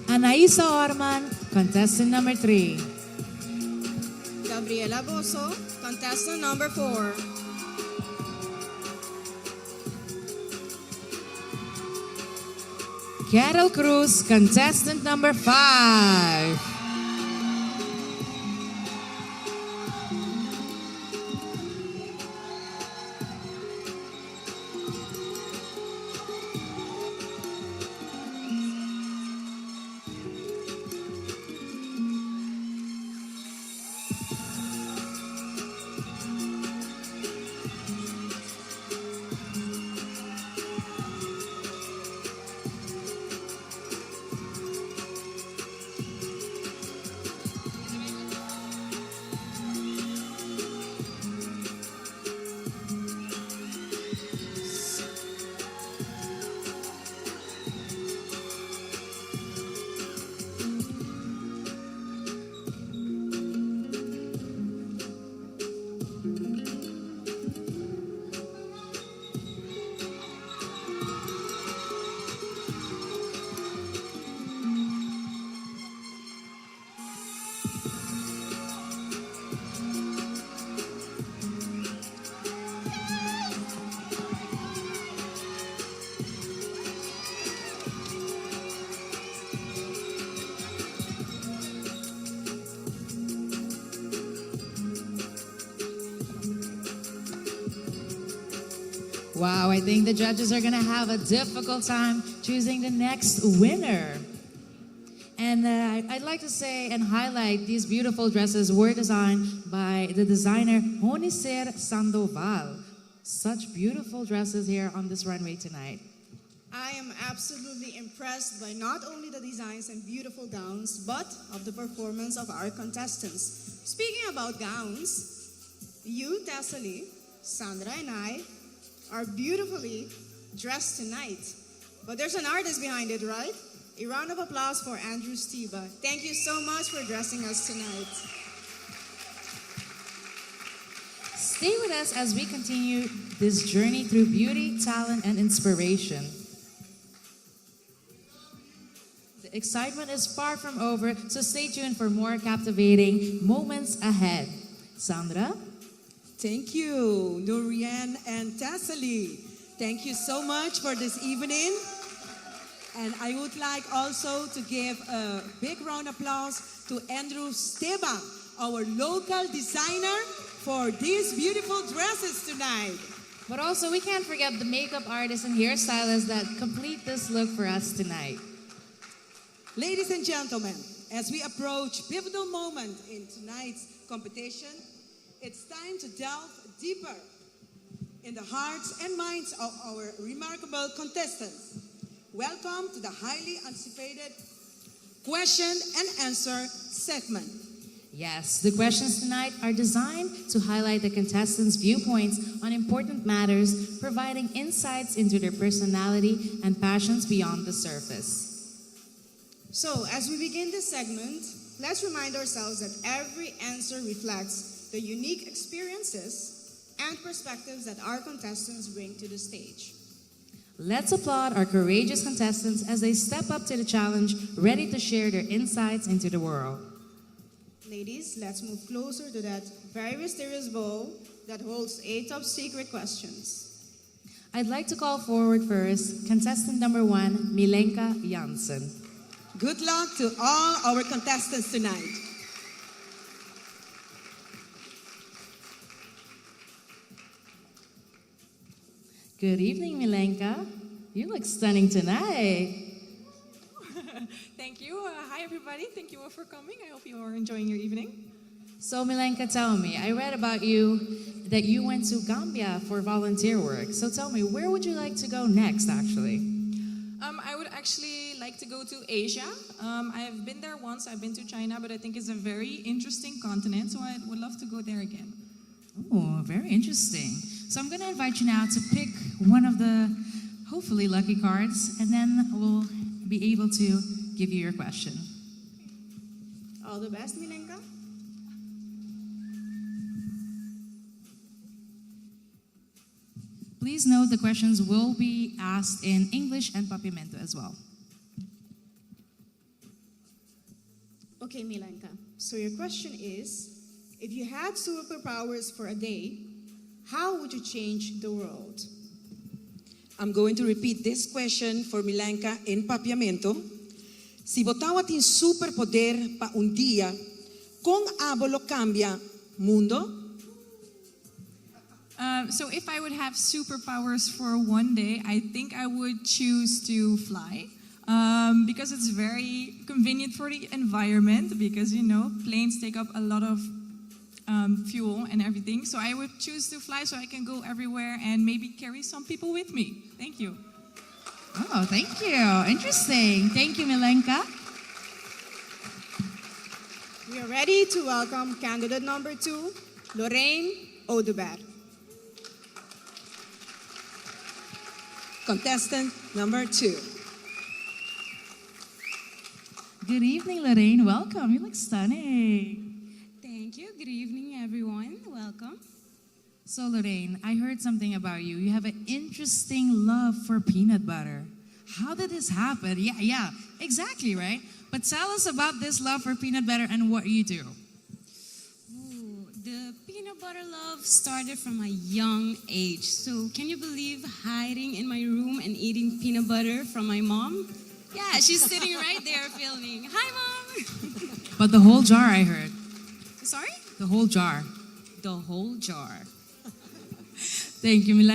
Anaisa Orman, Contestant number 3. Gabriela Boso, contestant number 4. Carol Cruz, contestant number 5. Wow, I think the judges are going to have a difficult time choosing the next winner. And I'd like to say and highlight these beautiful dresses were designed by the designer Jonicer Sandoval. Such beautiful dresses here on this runway tonight. I am absolutely impressed by not only the designs and beautiful gowns, but of the performance of our contestants. Speaking about gowns, you, Tessely, Sandra, and I are beautifully dressed tonight. But there's an artist behind it, right? A round of applause for Andrew Steva. Thank you so much for dressing us tonight. Stay with us as we continue this journey through beauty, talent, and inspiration. The excitement is far from over, so stay tuned for more captivating moments ahead. Sandra? Thank you, Nurian and Tessely. Thank you so much for this evening. And I would like also to give a big round of applause to Andrew Steba, our local designer, for these beautiful dresses tonight. But also, we can't forget the makeup artists and hairstylists that complete this look for us tonight. Ladies and gentlemen, as we approach pivotal moment in tonight's competition, it's time to delve deeper in the hearts and minds of our remarkable contestants. Welcome to the highly anticipated question and answer segment. Yes, the questions tonight are designed to highlight the contestants' viewpoints on important matters, providing insights into their personality and passions beyond the surface. So, as we begin this segment, let's remind ourselves that every answer reflects the unique experiences and perspectives that our contestants bring to the stage. Let's applaud our courageous contestants as they step up to the challenge, ready to share their insights into the world. Ladies, let's move closer to that very mysterious bowl that holds 8 top secret questions. I'd like to call forward first contestant number 1, Milenka Janssen. Good luck to all our contestants tonight. Good evening, Milenka. You look stunning tonight. Thank you. Hi, everybody. Thank you all for coming. I hope you are enjoying your evening. So, Milenka, tell me, I read about you that you went to Gambia for volunteer work. So tell me, where would you like to go next, actually? I would actually like to go to Asia. I have been there once. I've been to China, but I think it's a very interesting continent, so I would love to go there again. Oh, very interesting. So I'm going to invite you now to pick one of the hopefully lucky cards, and then we'll be able to give you your question. All the best, Milenka. Please note the questions will be asked in English and Papimento as well. Okay, Milenka. So your question is, if you had superpowers for a day, how would you change the world? I'm going to repeat this question for Milenka en papiamento. Si botawa tin superpoder pa un día, con abo lo cambia mundo? So if I would have superpowers for one day, I think I would choose to fly. Because it's very convenient for the environment, because planes take up a lot of fuel and everything. So I would choose to fly so I can go everywhere and maybe carry some people with me. Thank you. Oh, thank you. Interesting. Thank you, Milenka. We are ready to welcome candidate number 2, Lorraine Audubert. Contestant number 2. Good evening, Lorraine. Welcome. You look stunning. Thank you. Good evening, everyone. Welcome. So, Lorraine, I heard something about you. You have an interesting love for peanut butter. How did this happen? Yeah, exactly, right? But tell us about this love for peanut butter and what you do. Ooh, the peanut butter love started from a young age. So, can you believe hiding in my room and eating peanut butter from my mom? Yeah, she's sitting right there filming. Hi, Mom! But the whole jar, I heard. Sorry? The whole jar. The whole jar. Thank you,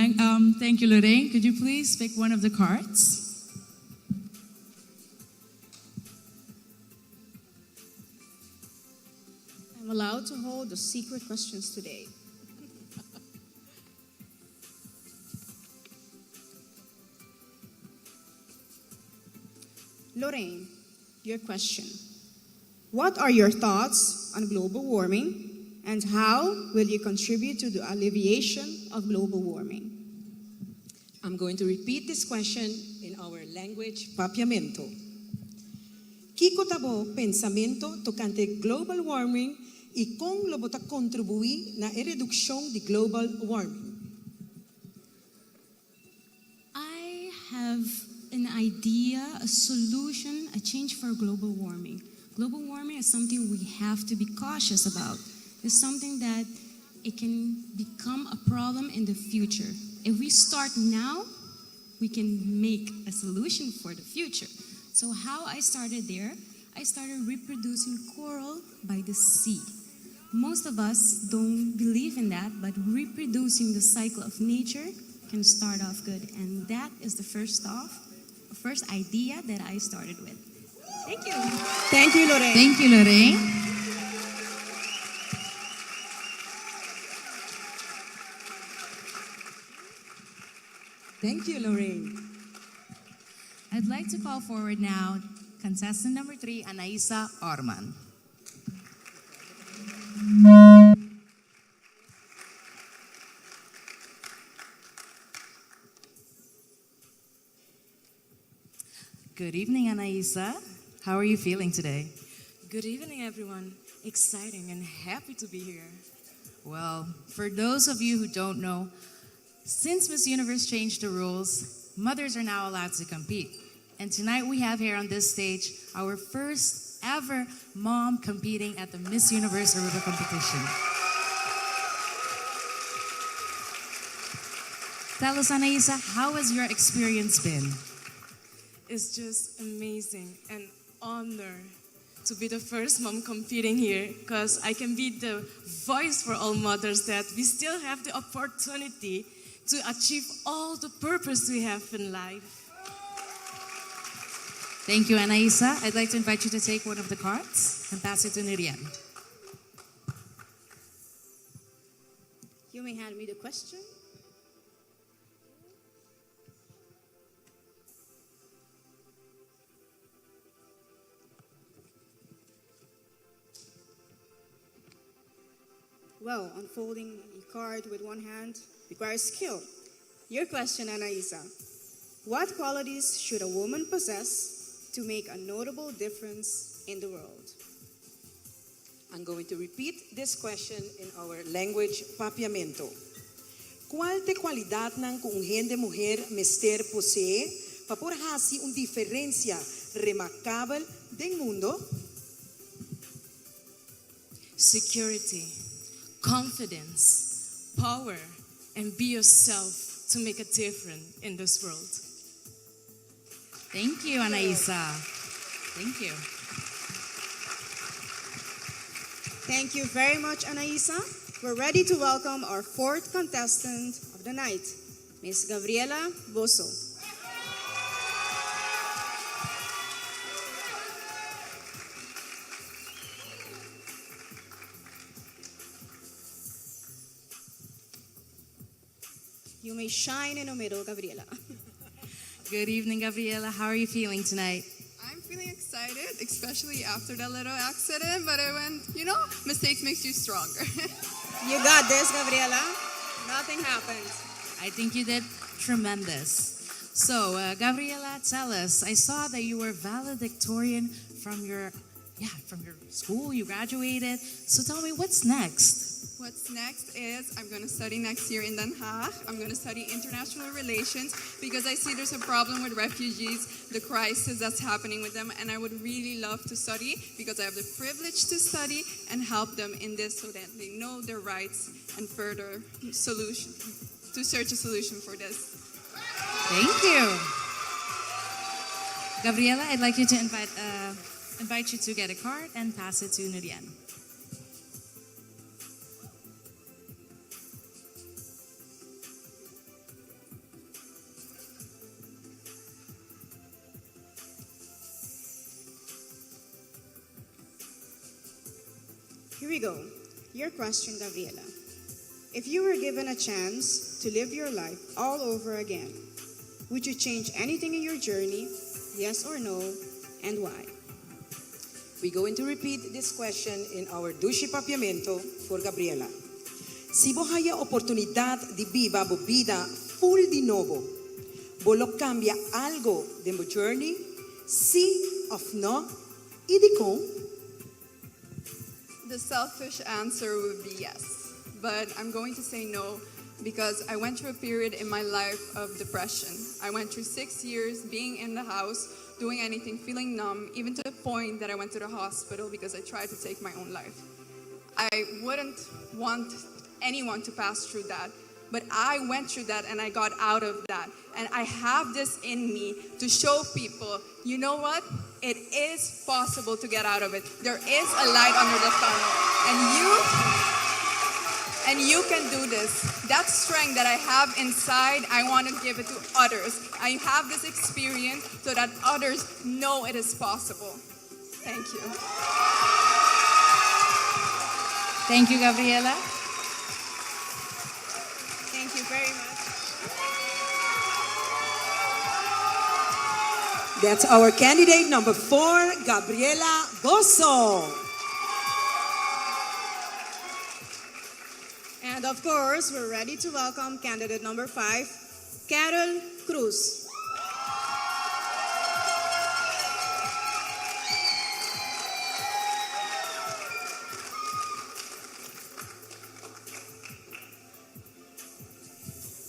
thank you, Lorraine. Could you please pick one of the cards? I'm allowed to hold the secret questions today. Lorraine, your question. What are your thoughts on global warming, and how will you contribute to the alleviation of global warming? I'm going to repeat this question in our language, papiamento. Kiko tabo pensamento tocante global warming y kung lo bota contribuir na reduksyon di global warming. I have an idea, a solution, a change for global warming. Global warming is something we have to be cautious about. It's something that it can become a problem in the future. If we start now, we can make a solution for the future. So how I started there, I started reproducing coral by the sea. Most of us don't believe in that, but reproducing the cycle of nature can start off good. And that is the first idea that I started with. Thank you. Thank you, Lorraine. Thank you, Lorraine. Thank you, Lorraine. I'd like to call forward now contestant number 3, Anaisa Orman. Good evening, Anaisa. How are you feeling today? Good evening, everyone. Exciting and happy to be here. Well, for those of you who don't know, since Miss Universe changed the rules, mothers are now allowed to compete. And tonight we have here on this stage our first ever mom competing at the Miss Universe Aruba competition. Tell us, Anaisa, how has your experience been? It's just amazing and honor to be the first mom competing here, because I can be the voice for all mothers that we still have the opportunity to achieve all the purpose we have in life. Thank you, Anaisa. I'd like to invite you to take one of the cards and pass it to Nirian. You may hand me the question. Well, unfolding a card with one hand requires skill. Your question, Anaisa. What qualities should a woman possess to make a notable difference in the world? I'm going to repeat this question in our language, papiamento. ¿Cuál de cualidad ng kung gente mujer mister posee para por hasi una diferencia remarcable del mundo? security, confidence, power, and be yourself to make a difference in this world. Thank you, Anaisa. Thank you. Thank you very much, Anaisa. We're ready to welcome our fourth contestant of the night, Miss Gabriela Boso. You may shine in the middle, Gabriela. Good evening, Gabriela. How are you feeling tonight? I'm feeling excited, especially after that little accident, but I went, mistakes makes you stronger. You got this, Gabriela. Nothing happened. I think you did tremendous. So, Gabriela, tell us. I saw that you were valedictorian from your school. You graduated. So tell me, what's next? What's next is I'm going to study next year in Den Haag. I'm going to study international relations because I see there's a problem with refugees, the crisis that's happening with them, and I would really love to study because I have the privilege to study and help them in this so that they know their rights and further solution to search a solution for this. Thank you. Gabriela, I'd like you to invite you to get a card and pass it to Nurian. Here we go. Your question, Gabriela. If you were given a chance to live your life all over again, would you change anything in your journey? Yes or no, and why? We're going to repeat this question in our Dushi Papiamento for Gabriela. Si vos haya oportunidad de viva vo vida full di novo, vos cambia algo de mi journey? Sí of no? Y di con? The selfish answer would be yes, but I'm going to say no because I went through a period in my life of depression. I went through 6 years being in the house, doing anything, feeling numb, even to the point that I went to the hospital because I tried to take my own life. I wouldn't want anyone to pass through that, but I went through that and I got out of that. And I have this in me to show people, you know what? It is possible to get out of it. There is a light under the tunnel. And you can do this. That strength that I have inside, I want to give it to others. I have this experience so that others know it is possible. Thank you. Thank you, Gabriela. Thank you very much. That's our candidate number 4, Gabriela Boso. And of course, we're ready to welcome candidate number 5, Carol Cruz.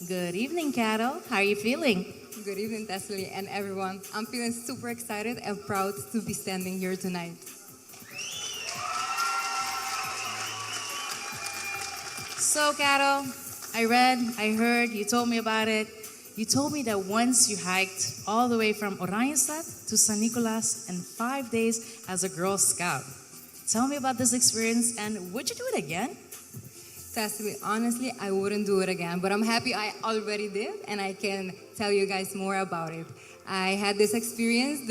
Good evening, Carol. How are you feeling? Good evening, Teslie and everyone. I'm feeling super excited and proud to be standing here tonight. So, Carol, I heard, you told me about it. You told me that once you hiked all the way from Oranjestad to San Nicolas in 5 days as a Girl Scout. Tell me about this experience and would you do it again? Teslie, honestly, I wouldn't do it again, but I'm happy I already did and I can tell you guys more about it. I had this experience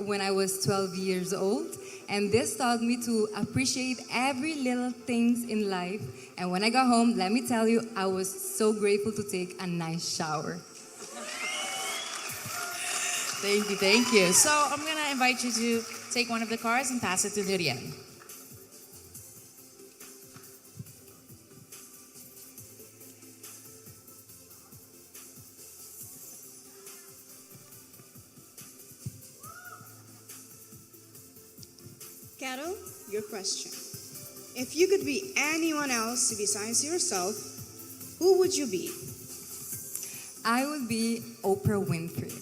when I was 12 years old, and this taught me to appreciate every little things in life. And when I got home, let me tell you, I was so grateful to take a nice shower. Thank you. So I'm gonna invite you to take one of the cards and pass it to Nurian. Carol, your question. If you could be anyone else besides yourself, who would you be? I would be Oprah Winfrey.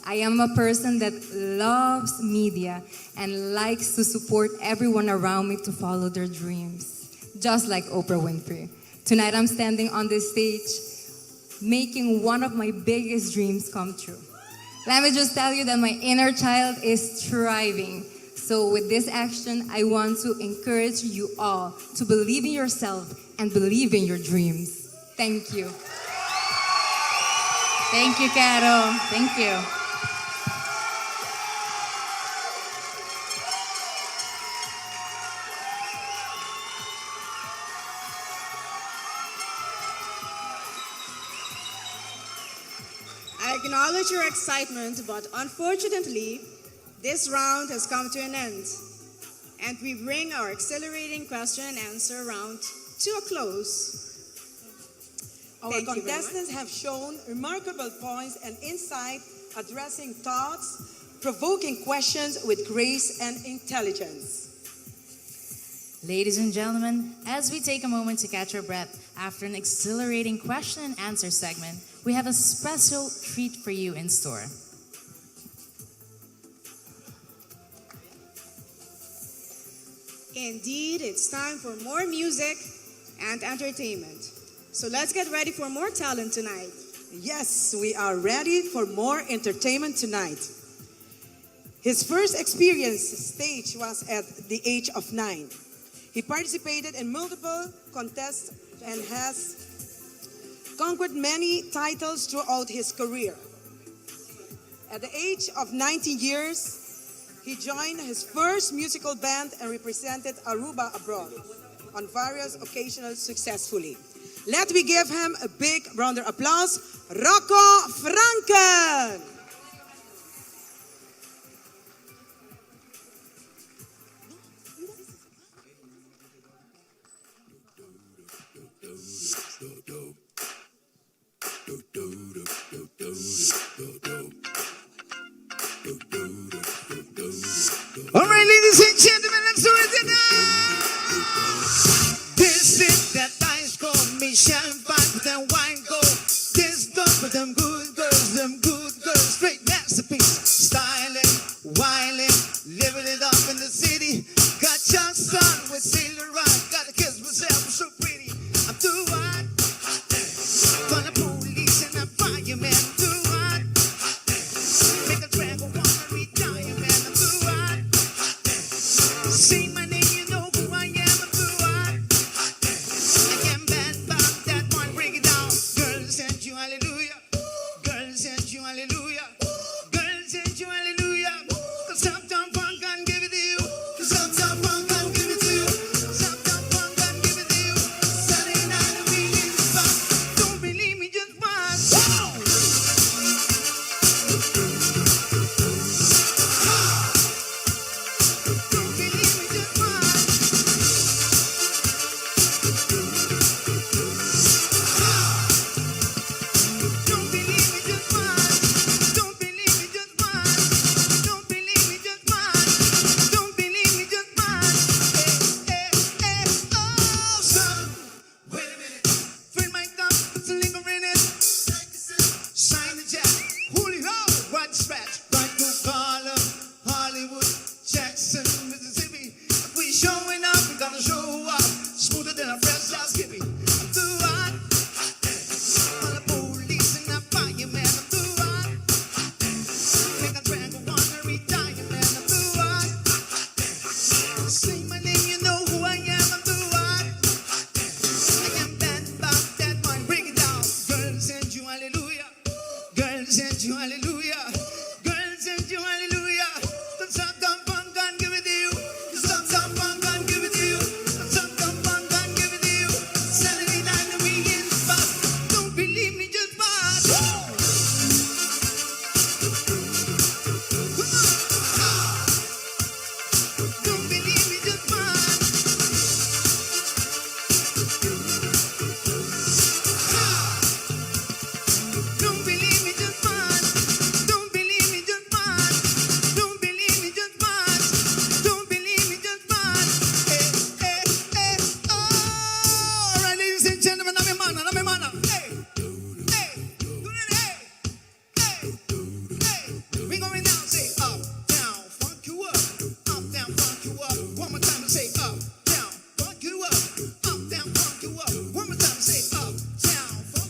I am a person that loves media and likes to support everyone around me to follow their dreams, just like Oprah Winfrey. Tonight I'm standing on this stage making one of my biggest dreams come true. Let me just tell you that my inner child is thriving. So with this action, I want to encourage you all to believe in yourself and believe in your dreams. Thank you. Thank you, Caro. Thank you. I acknowledge your excitement, but unfortunately, this round has come to an end. And we bring our exhilarating question and answer round to a close. Our Thank you very contestants have shown remarkable points and insight, addressing thoughts, provoking questions with grace and intelligence. Ladies and gentlemen, as we take a moment to catch our breath after an exhilarating question and answer segment, we have a special treat for you in store. Indeed, it's time for more music and entertainment. So let's get ready for more talent tonight. Yes, we are ready for more entertainment tonight. His first experience stage was at the age of 9. He participated in multiple contests and has conquered many titles throughout his career. At the age of 19 years, he joined his first musical band and represented Aruba abroad on various occasions successfully. Let me give him a big round of applause, Rocco Franken. All right, ladies and gentlemen, let's do it now. This is that ice cold mission fight with them wine gold. This stuff with them good girls, straight masterpiece. Styling, whining, living it up in the city. Got your son with Sailor Rock, gotta kiss myself, I'm so pretty. I'm too hot for the police and the fireman. I'm too hot, make a dragon wanna retire, man. I'm too hot. Say my name, you know who I am. I'm too hot. I can bend back that one, break it down. Girls and you, hallelujah. Girls and you, hallelujah. Girls and you, hallelujah. Cause Uptown Funk can give it to you. Cause Uptown Funk can give it to you. Cause Uptown Funk can give it to you. Saturday night and we in the spot. Don't believe me, just watch. Don't believe me, just watch. Don't believe me, just watch. Don't believe me, just watch. Don't believe me, just watch. Don't believe me, just watch. Oh, son. Wait a minute. Fill my cup, put some liquor in it. Sign the jack. Julio, right scratch. Right to Harlem, Hollywood, Jackson, Mississippi. If we showing up, we gonna show up. Smoother than a fresh South Skippy. I'm too hot. For the police and the fireman, I'm too hot. Make a dragon wanna retire, man, I'm too hot. Say my name, you know who I am, I'm too hot. I am bad about that one, break it down. Girls and you, hallelujah. Girls and you, hallelujah. Girls and you, hallelujah. The Uptown Funk can give it to you. The Uptown Funk can give it to you. The Uptown Funk can give it to you. Saturday night and we in the spot. Don't believe me, just watch. Come on. Don't believe me, just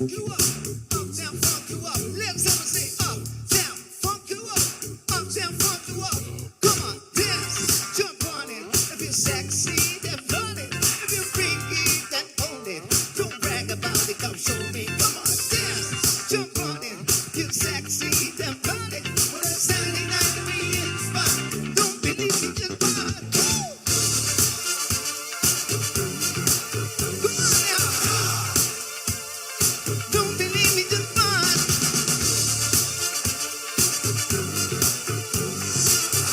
funk you up, uptown funk you up. Lips up and say uptown funk you up, uptown funk you up. Come on, dance, jump on it. If you're sexy, then funny. If you're freaky, then own it. Don't brag about it, come show me. Come on, dance, jump on it. You're sexy, then funny. Well, it's Saturday night to be in the spot. Don't believe me, just fun. Don't believe me, just fun.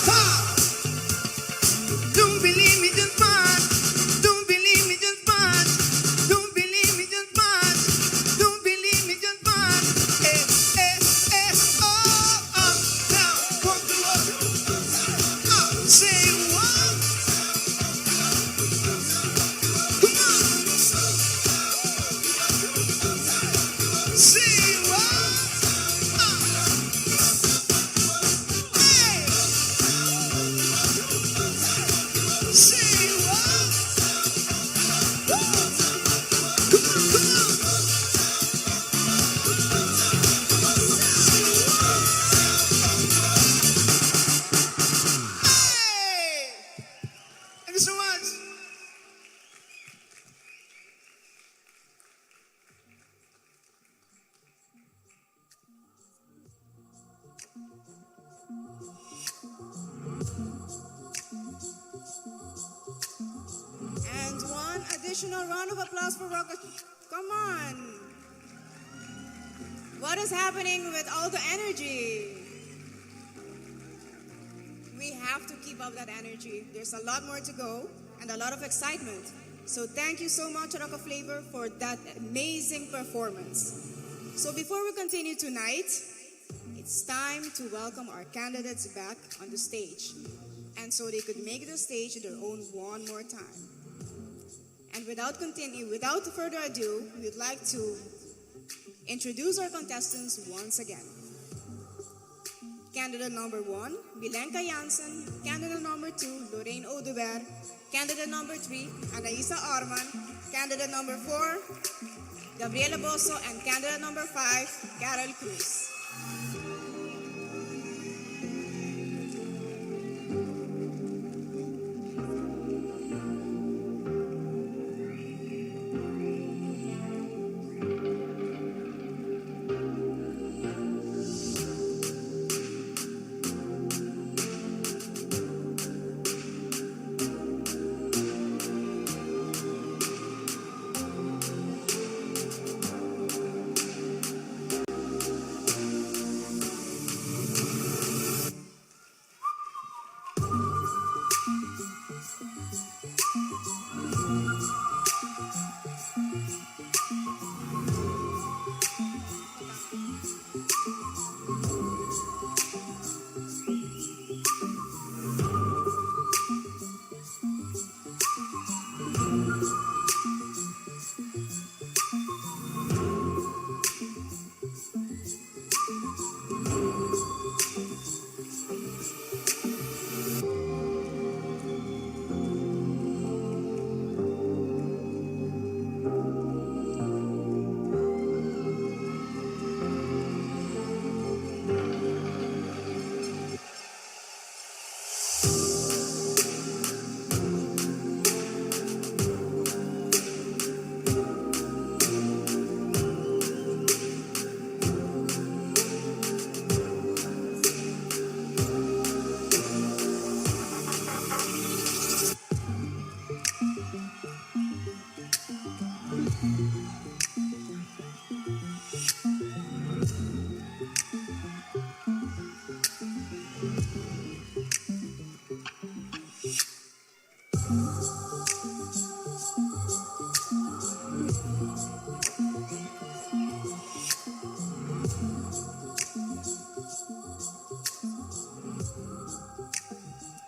Ha! Don't believe me, just fun. Don't believe me, just fun. Don't believe me, just fun. Don't believe me, just fun. Oh, now, come to us. Say what? Come on. Say what? Hey! Say what? Hey! Thank you so much. And one additional round of applause for Rocco. Come on. What is happening with all the energy? We have to keep up that energy. There's a lot more to go and a lot of excitement. So thank you so much, Rocco Flavor, for that amazing performance. So before we continue tonight, it's time to welcome our candidates back on the stage. And so they could make the stage their own one more time. And without further ado, we'd like to introduce our contestants once again. Candidate number 1, Bilenka Jansen. Candidate number 2, Lorraine Oduber. Candidate number 3, Anaisa Arman. Candidate number 4, Gabriela Bosso. And candidate number 5, Carol Cruz.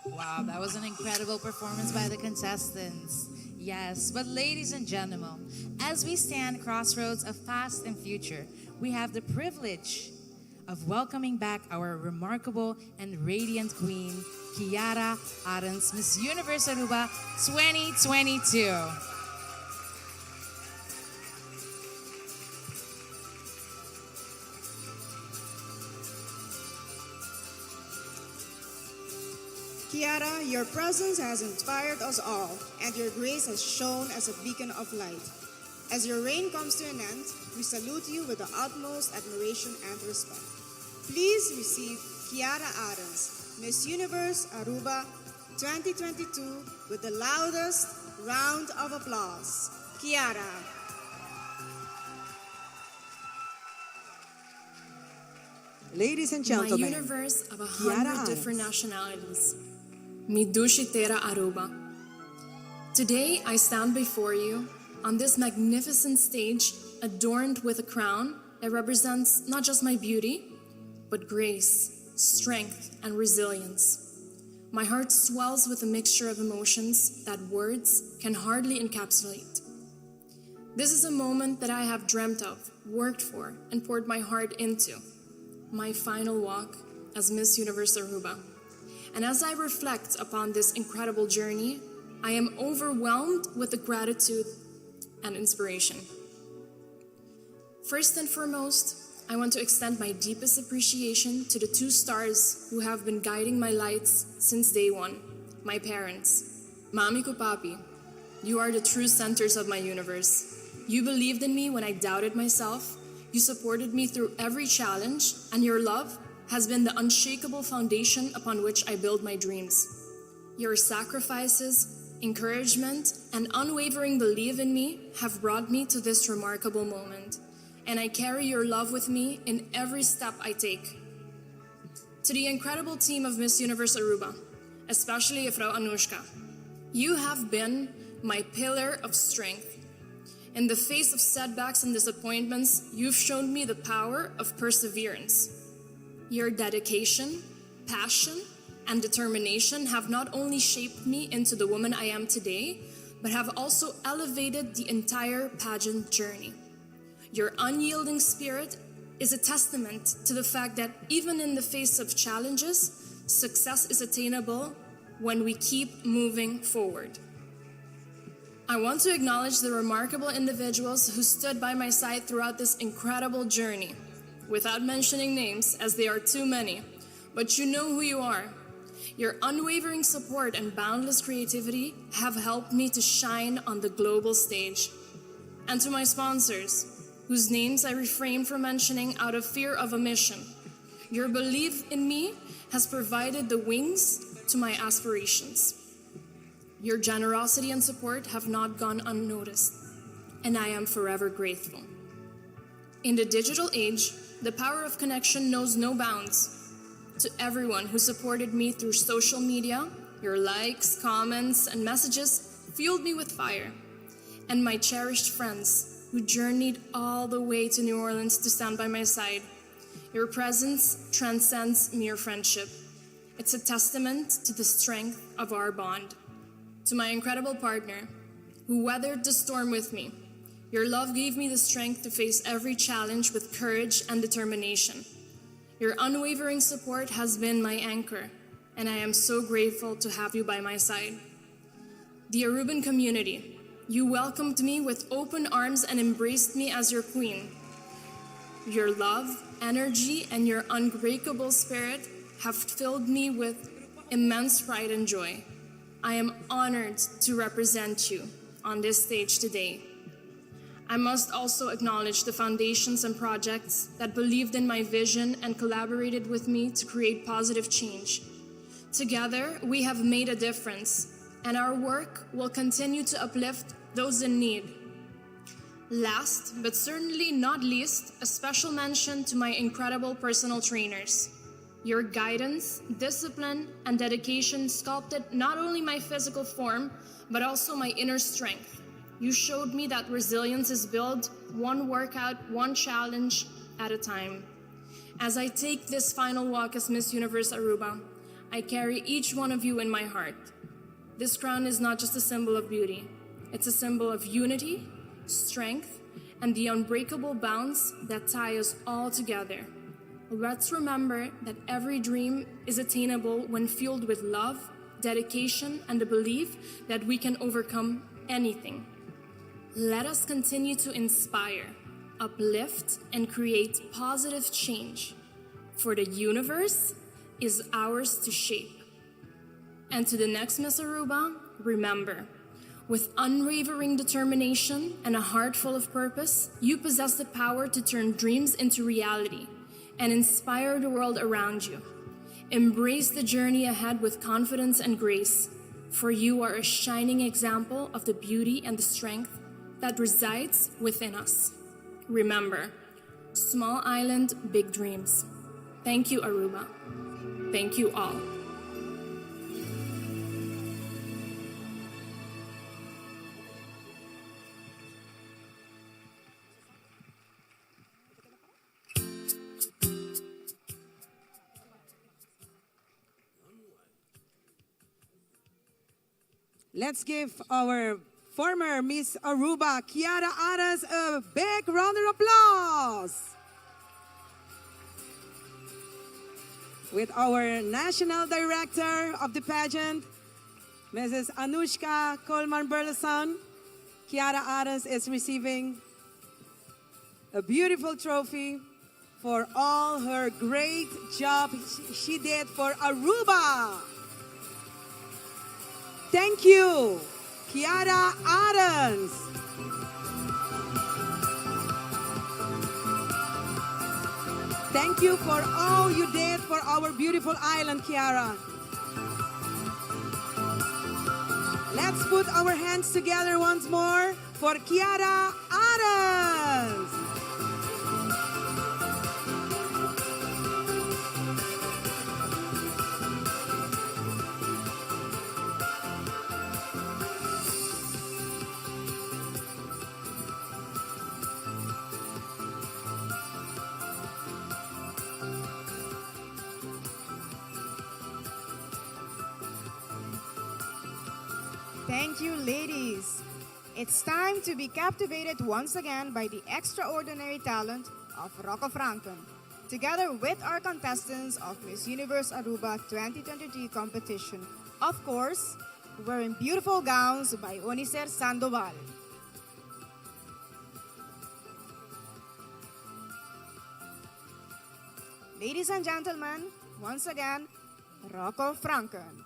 Wow, that was an incredible performance by the contestants. Yes, but ladies and gentlemen, as we stand crossroads of past and future, we have the privilege of welcoming back our remarkable and radiant queen, Kiara Arons, Miss Universe Aruba 2022. Kiara, your presence has inspired us all, and your grace has shone as a beacon of light. As your reign comes to an end, we salute you with the utmost admiration and respect. Please receive Kiara Adams, Miss Universe Aruba 2022, with the loudest round of applause. Kiara. Ladies and My gentlemen, universe of Kiara 100 different Adams. nationalities. Mi Dushitera Aruba. Today I stand before you on this magnificent stage adorned with a crown that represents not just my beauty, but grace, strength, and resilience. My heart swells with a mixture of emotions that words can hardly encapsulate. This is a moment that I have dreamt of, worked for, and poured my heart into. My final walk as Miss Universe Aruba. And as I reflect upon this incredible journey, I am overwhelmed with the gratitude and inspiration. First and foremost, I want to extend my deepest appreciation to the two stars who have been guiding my lights since day one, my parents. Mami ko Papi, you are the true centers of my universe. You believed in me when I doubted myself. You supported me through every challenge, and your love has been the unshakable foundation upon which I build my dreams. Your sacrifices, encouragement, and unwavering belief in me have brought me to this remarkable moment, and I carry your love with me in every step I take. To the incredible team of Miss Universe Aruba, especially Frau Anushka, you have been my pillar of strength. In the face of setbacks and disappointments, you've shown me the power of perseverance. Your dedication, passion, and determination have not only shaped me into the woman I am today, but have also elevated the entire pageant journey. Your unyielding spirit is a testament to the fact that even in the face of challenges, success is attainable when we keep moving forward. I want to acknowledge the remarkable individuals who stood by my side throughout this incredible journey, without mentioning names as they are too many, but you know who you are. Your unwavering support and boundless creativity have helped me to shine on the global stage. And to my sponsors, whose names I refrain from mentioning out of fear of omission, your belief in me has provided the wings to my aspirations. Your generosity and support have not gone unnoticed, and I am forever grateful. In the digital age, the power of connection knows no bounds. To everyone who supported me through social media, your likes, comments, and messages fueled me with fire. And my cherished friends who journeyed all the way to New Orleans to stand by my side, your presence transcends mere friendship. It's a testament to the strength of our bond. To my incredible partner, who weathered the storm with me, your love gave me the strength to face every challenge with courage and determination. Your unwavering support has been my anchor, and I am so grateful to have you by my side. The Aruban community, you welcomed me with open arms and embraced me as your queen. Your love, energy, and your unbreakable spirit have filled me with immense pride and joy. I am honored to represent you on this stage today. I must also acknowledge the foundations and projects that believed in my vision and collaborated with me to create positive change. Together, we have made a difference, and our work will continue to uplift those in need. Last, but certainly not least, a special mention to my incredible personal trainers. Your guidance, discipline, and dedication sculpted not only my physical form, but also my inner strength. You showed me that resilience is built one workout, one challenge at a time. As I take this final walk as Miss Universe Aruba, I carry each one of you in my heart. This crown is not just a symbol of beauty. It's a symbol of unity, strength, and the unbreakable bonds that tie us all together. Let's remember that every dream is attainable when fueled with love, dedication, and the belief that we can overcome anything. Let us continue to inspire, uplift, and create positive change, for the universe is ours to shape. And to the next Miss Aruba, remember, with unwavering determination and a heart full of purpose, you possess the power to turn dreams into reality and inspire the world around you. Embrace the journey ahead with confidence and grace, for you are a shining example of the beauty and the strength that resides within us. Remember, small island, big dreams. Thank you, Aruba. Thank you all. Let's give our former Miss Aruba, Kiara Aras, a big round of applause. With our National Director of the pageant, Mrs. Anushka Coleman-Burleson, Kiara Aras is receiving a beautiful trophy for all her great job she did for Aruba. Thank you, Kiara Adams. Thank you for all you did for our beautiful island, Kiara. Let's put our hands together once more for Kiara Adams. Thank you, ladies. It's time to be captivated once again by the extraordinary talent of Rocco Franken, together with our contestants of Miss Universe Aruba 2023 competition. Of course, wearing beautiful gowns by Onicer Sandoval. Ladies and gentlemen, once again, Rocco Franken.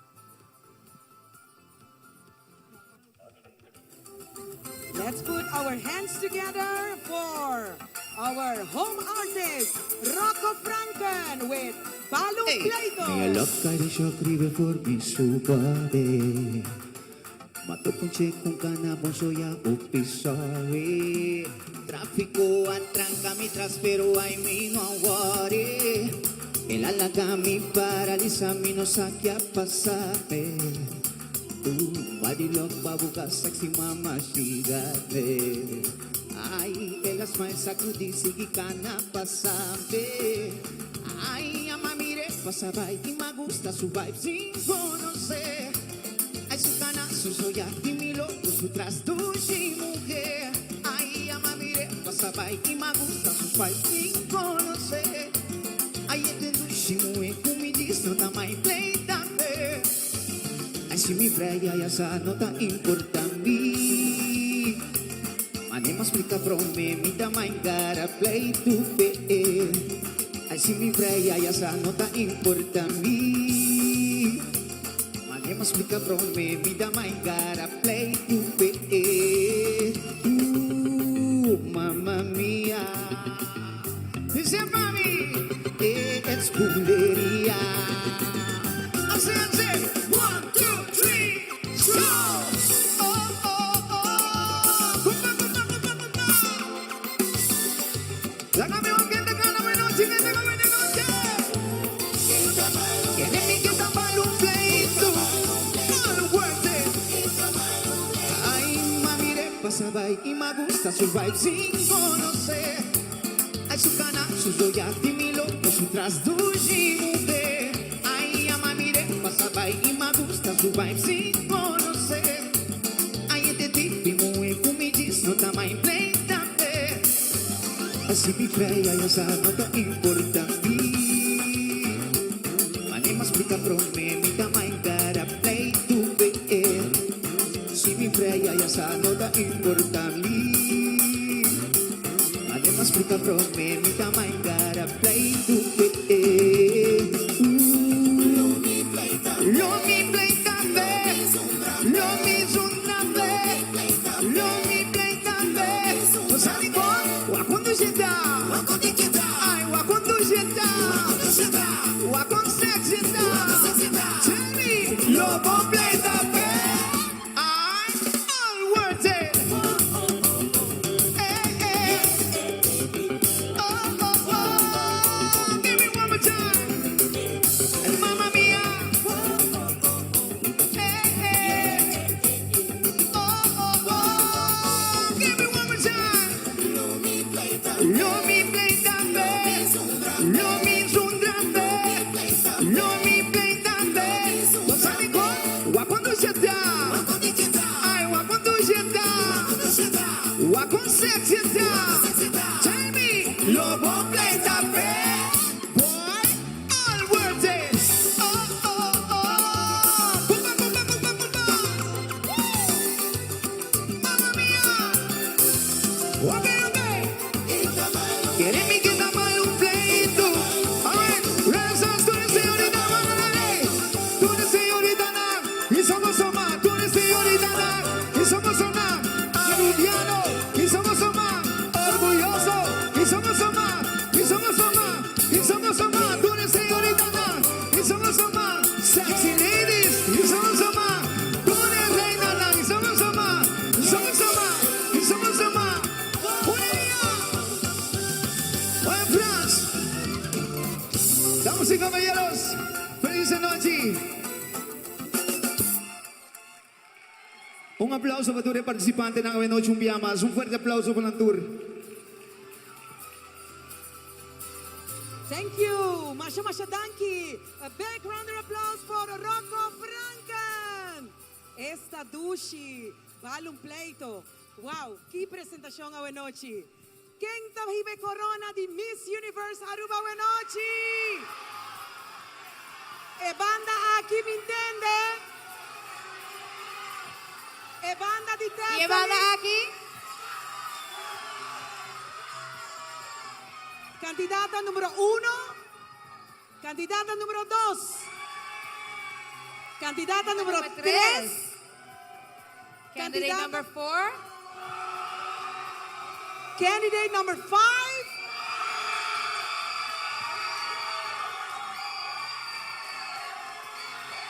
Let's put our hands together for our home artist, Rocco Franken, with Balong Pleito. May I love kayo siya kribe for me subabe. Matupunche kung kanabong soya upisari. Trafiko at trangkami tras pero ay minawari. Elalagami paralisa mino sakya pasape. Badilok babuka sexy mama shigate. Ay, elas may sakudi sigi kana pasabe. Ay, ama mire pasabay y me gusta su vibe sin conocer. Ay, su cana, su soya y mi loco, su trastushi mujer. Ay, ama mire pasabay y me gusta su vibe sin conocer. Ay, este dushi mujer kumidis no tamay play tambe. Ay, si mi freya ya sa nota importante. Manemos explica prome mi tamay gara play to be. Ay, si mi freya ya sa nota importante. Manemos explica prome mi tamay gara play to be. Mamma mia. Dice mami, it's bulería. Así, así. 1, 2, 3, go! Oh, oh, oh. La canción que te gana buena noche, que te gana buena noche. Tiene mi que tapar un pleito. Mal fuerte. Ay, mami, de pasaba y me gusta su vibe sin conocer. Ay, su cana, su joya, y mi loco, su trasdushi mujer. Ay, ama mire, pasaba y me gusta su vibe sin conocer. Ay, este tipo muy kumidis, no tamay play tambe. Así mi freya ya sa nota importante. Manema explica prome, mi tamay gara play to be. Si mi freya ya sa nota importante. Manema explica prome, mi tamay gara play to be. Lo mi play tambe. sexy down. Jamie, lo completa, boy, all worth it. Oh, oh, oh. Boom, boom, boom, boom, boom, boom, boom, boom. Mamma mia. Okay, okay. Quieren mi que tama un pleito. Alright, renaissance to the señorita Manalay. To the señorita Nang. Y somos Oma. To the señorita Nang. Y somos Oma. Arudiano. Y somos Oma. Orgulloso. Y somos Oma. Y somos Oma. Y somos Oma. To the señorita Nang. Y somos Oma. Sexy ladies. Y somos Oma. To the reina Nang. Y somos Oma. Y somos Oma. Y somos Oma. Buenas France. Damas y caballeros, feliz noche. Un aplauso para todos los participantes ng Away Noche Umbiyamas. Un fuerte aplauso para el tour. Thank you. Masha danki. A big round of applause for Rocco Franken. Esta dushi. Balong pleito. Wow, que presentación a Noche. Quinta hibe corona di Miss Universe Aruba Wenochi. E banda aquí, ¿me entiende? E banda di Tessali. ¿Y banda aquí? Candidata número 1. Candidata número 2. Candidata número 3. Candidate number 4. Candidate number 5.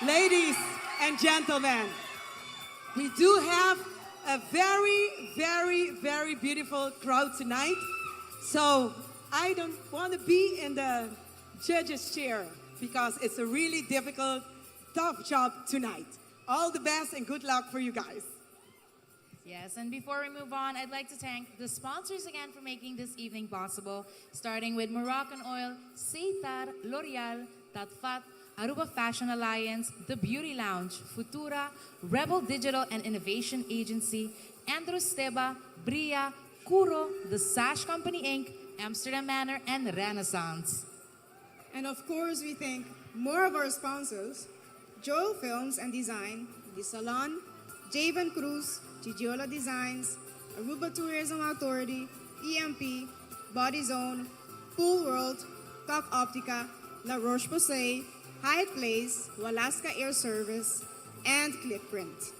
Ladies and gentlemen, we do have a very, very, very beautiful crowd tonight. So I don't want to be in the judge's chair because it's a really difficult, tough job tonight. All the best and good luck for you guys. Yes, and before we move on, I'd like to thank the sponsors again for making this evening possible, starting with Moroccan Oil, Seitar, L'Oreal, Tatfat, Aruba Fashion Alliance, The Beauty Lounge, Futura, Rebel Digital and Innovation Agency, Andrew Steba, Bria, Kuro, The Sash Company Inc., Amsterdam Manor, and Renaissance. And of course, we thank more of our sponsors, Joel Films and Design, The Salon, Javan Cruz, Gigiola Designs, Aruba Tourism Authority, EMP, Body Zone, Pool World, Cock Optica, La Roche-Posay, Hyatt Place, Walaska Air Service, and Clipprint.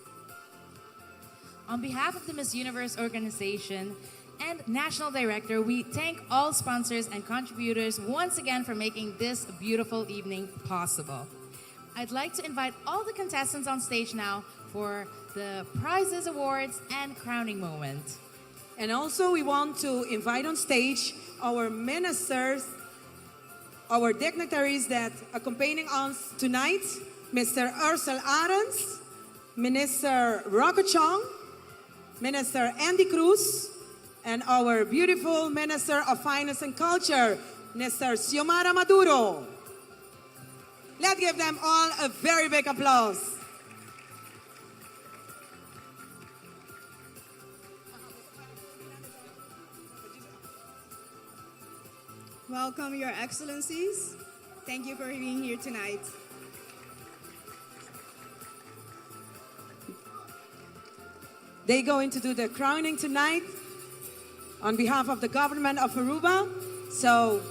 On behalf of the Miss Universe organization and National Director, we thank all sponsors and contributors once again for making this beautiful evening possible. I'd like to invite all the contestants on stage now for the prizes, awards, and crowning moment. And also we want to invite on stage our ministers, our dignitaries that accompanying us tonight, Mr. Ursel Arens, Minister Rocco Chong, Minister Andy Cruz, and our beautiful Minister of Finance and Culture, Mr. Xiomara Maduro. Let's give them all a very big applause. Welcome, Your Excellencies. Thank you for being here tonight. They're going to do the crowning tonight on behalf of the government of Aruba. So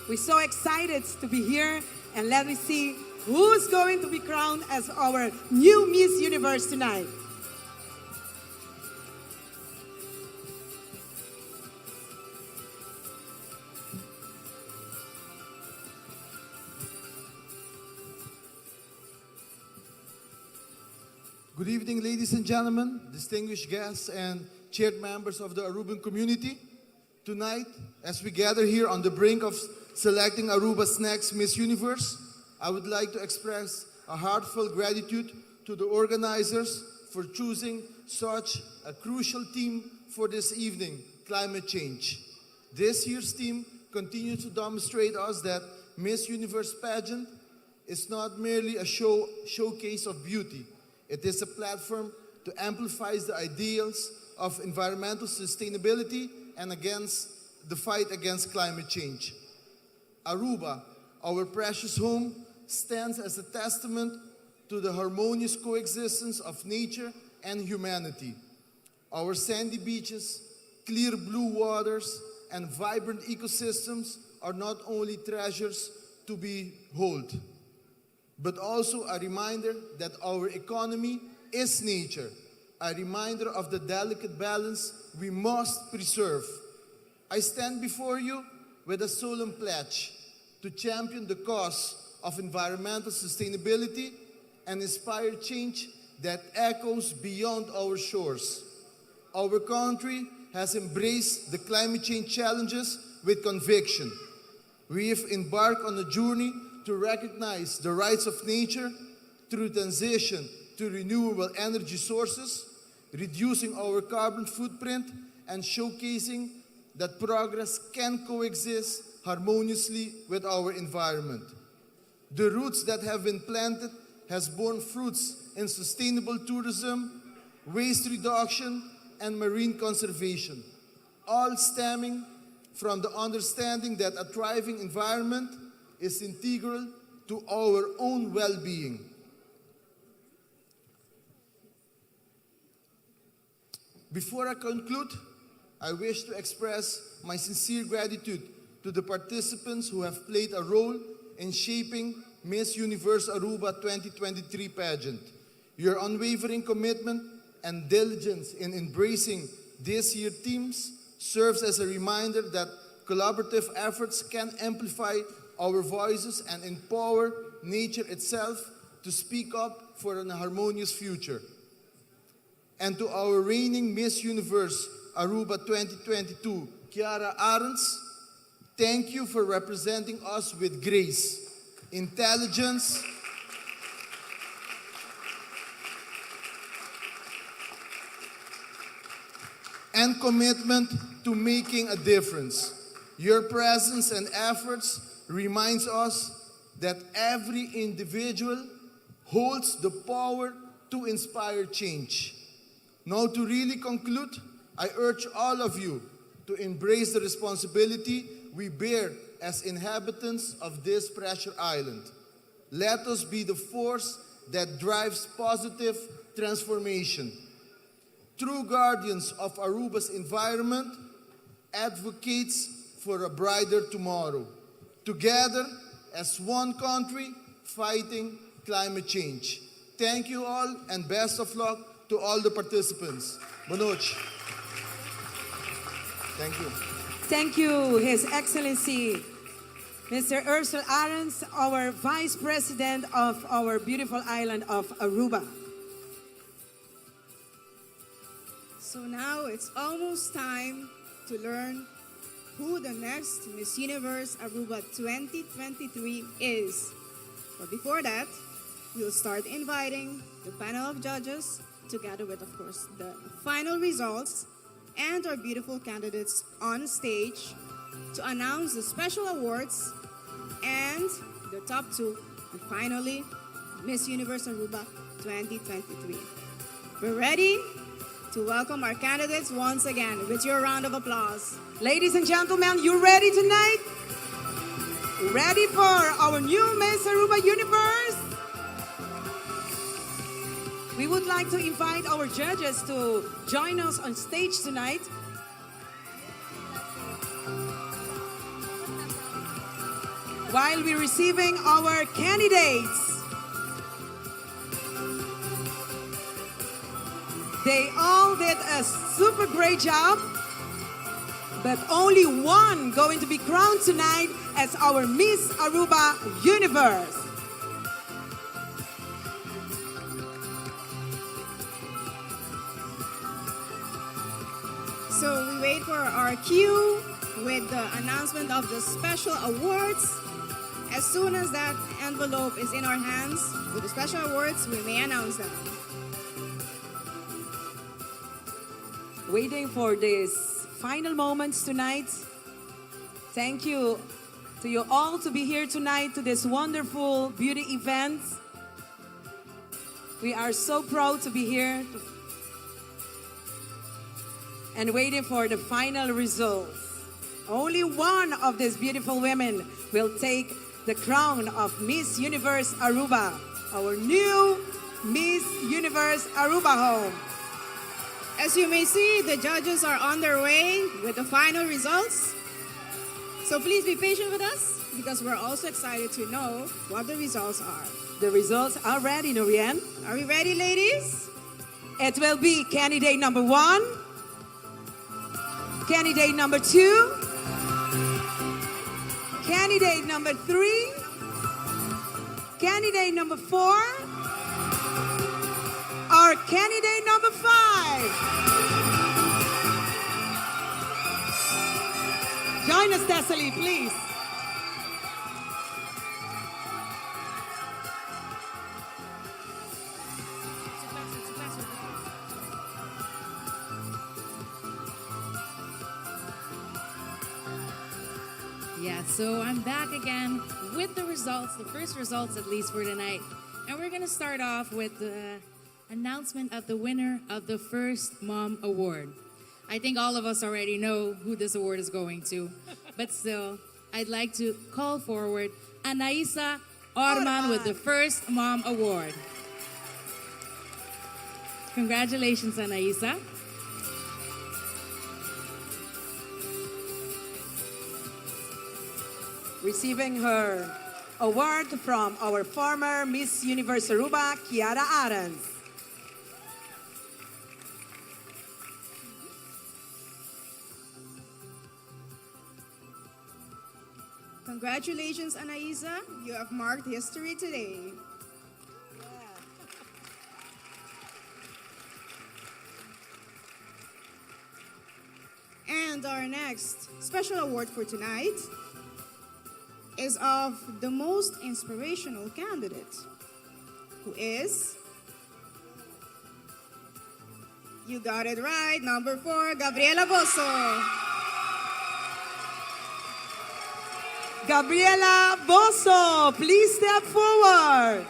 we're so excited to be here, and let me see who's going to be crowned as our new Miss Universe tonight. Good evening, ladies and gentlemen, distinguished guests, and chaired members of the Aruban community. Tonight, as we gather here on the brink of selecting Aruba's next Miss Universe, I would like to express a heartfelt gratitude to the organizers for choosing such a crucial theme for this evening, climate change. This year's theme continues to demonstrate us that Miss Universe pageant is not merely a showcase of beauty. It is a platform to amplify the ideals of environmental sustainability and against the fight against climate change. Aruba, our precious home, stands as a testament to the harmonious coexistence of nature and humanity. Our sandy beaches, clear blue waters, and vibrant ecosystems are not only treasures to behold, but also a reminder that our economy is nature, a reminder of the delicate balance we must preserve. I stand before you with a solemn pledge to champion the cause of environmental sustainability and inspire change that echoes beyond our shores. Our country has embraced the climate change challenges with conviction. We have embarked on a journey to recognize the rights of nature through transition to renewable energy sources, reducing our carbon footprint, and showcasing that progress can coexist harmoniously with our environment. The roots that have been planted has borne fruits in sustainable tourism, waste reduction, and marine conservation, all stemming from the understanding that a thriving environment is integral to our own well-being. Before I conclude, I wish to express my sincere gratitude to the participants who have played a role in shaping Miss Universe Aruba 2023 pageant. Your unwavering commitment and diligence in embracing this year's themes serves as a reminder that collaborative efforts can amplify our voices and empower nature itself to speak up for a harmonious future. And to our reigning Miss Universe Aruba 2022, Kiara Arons, thank you for representing us with grace, intelligence, and commitment to making a difference. Your presence and efforts reminds us that every individual holds the power to inspire change. Now, to really conclude, I urge all of you to embrace the responsibility we bear as inhabitants of this precious island. Let us be the force that drives positive transformation. True guardians of Aruba's environment, advocates for a brighter tomorrow. Together, as one country, fighting climate change. Thank you all and best of luck to all the participants. Manoj. Thank you. Thank you, His Excellency, Mr. Ursula Arons, our Vice President of our beautiful island of Aruba. So now it's almost time to learn who the next Miss Universe Aruba 2023 is. But before that, we'll start inviting the panel of judges, together with, of course, the final results and our beautiful candidates on stage to announce the special awards and the top two, and finally, Miss Universe Aruba 2023. We're ready to welcome our candidates once again with your round of applause. Ladies and gentlemen, you ready tonight? Ready for our new Miss Aruba Universe? We would like to invite our judges to join us on stage tonight. While we're receiving our candidates. They all did a super great job, but only one going to be crowned tonight as our Miss Aruba Universe. So we wait for our cue with the announcement of the special awards. As soon as that envelope is in our hands with the special awards, we may announce them. Waiting for these final moments tonight. Thank you to you all to be here tonight to this wonderful beauty event. We are so proud to be here. and waiting for the final results. Only one of these beautiful women will take the crown of Miss Universe Aruba, our new Miss Universe Aruba home. As you may see, the judges are on their way with the final results. So please be patient with us because we're also excited to know what the results are. The results are ready, Norian. Are we ready, ladies? It will be candidate number 1, candidate number 2, candidate number 3, candidate number 4, or candidate number 5. Join us, Thessaly, please. Yeah, so I'm back again with the results, the first results at least for tonight. And we're going to start off with the announcement of the winner of the first Mom Award. I think all of us already know who this award is going to, but still, I'd like to call forward Anaisa Orman with the first Mom Award. Congratulations, Anaisa. Receiving her award from our former Miss Universe Aruba, Kiara Arans. Congratulations, Anaisa. You have marked history today. And our next special award for tonight is of the most inspirational candidate, who is, you got it right, number 4, Gabriela Bosso. Gabriela Bosso, please step forward.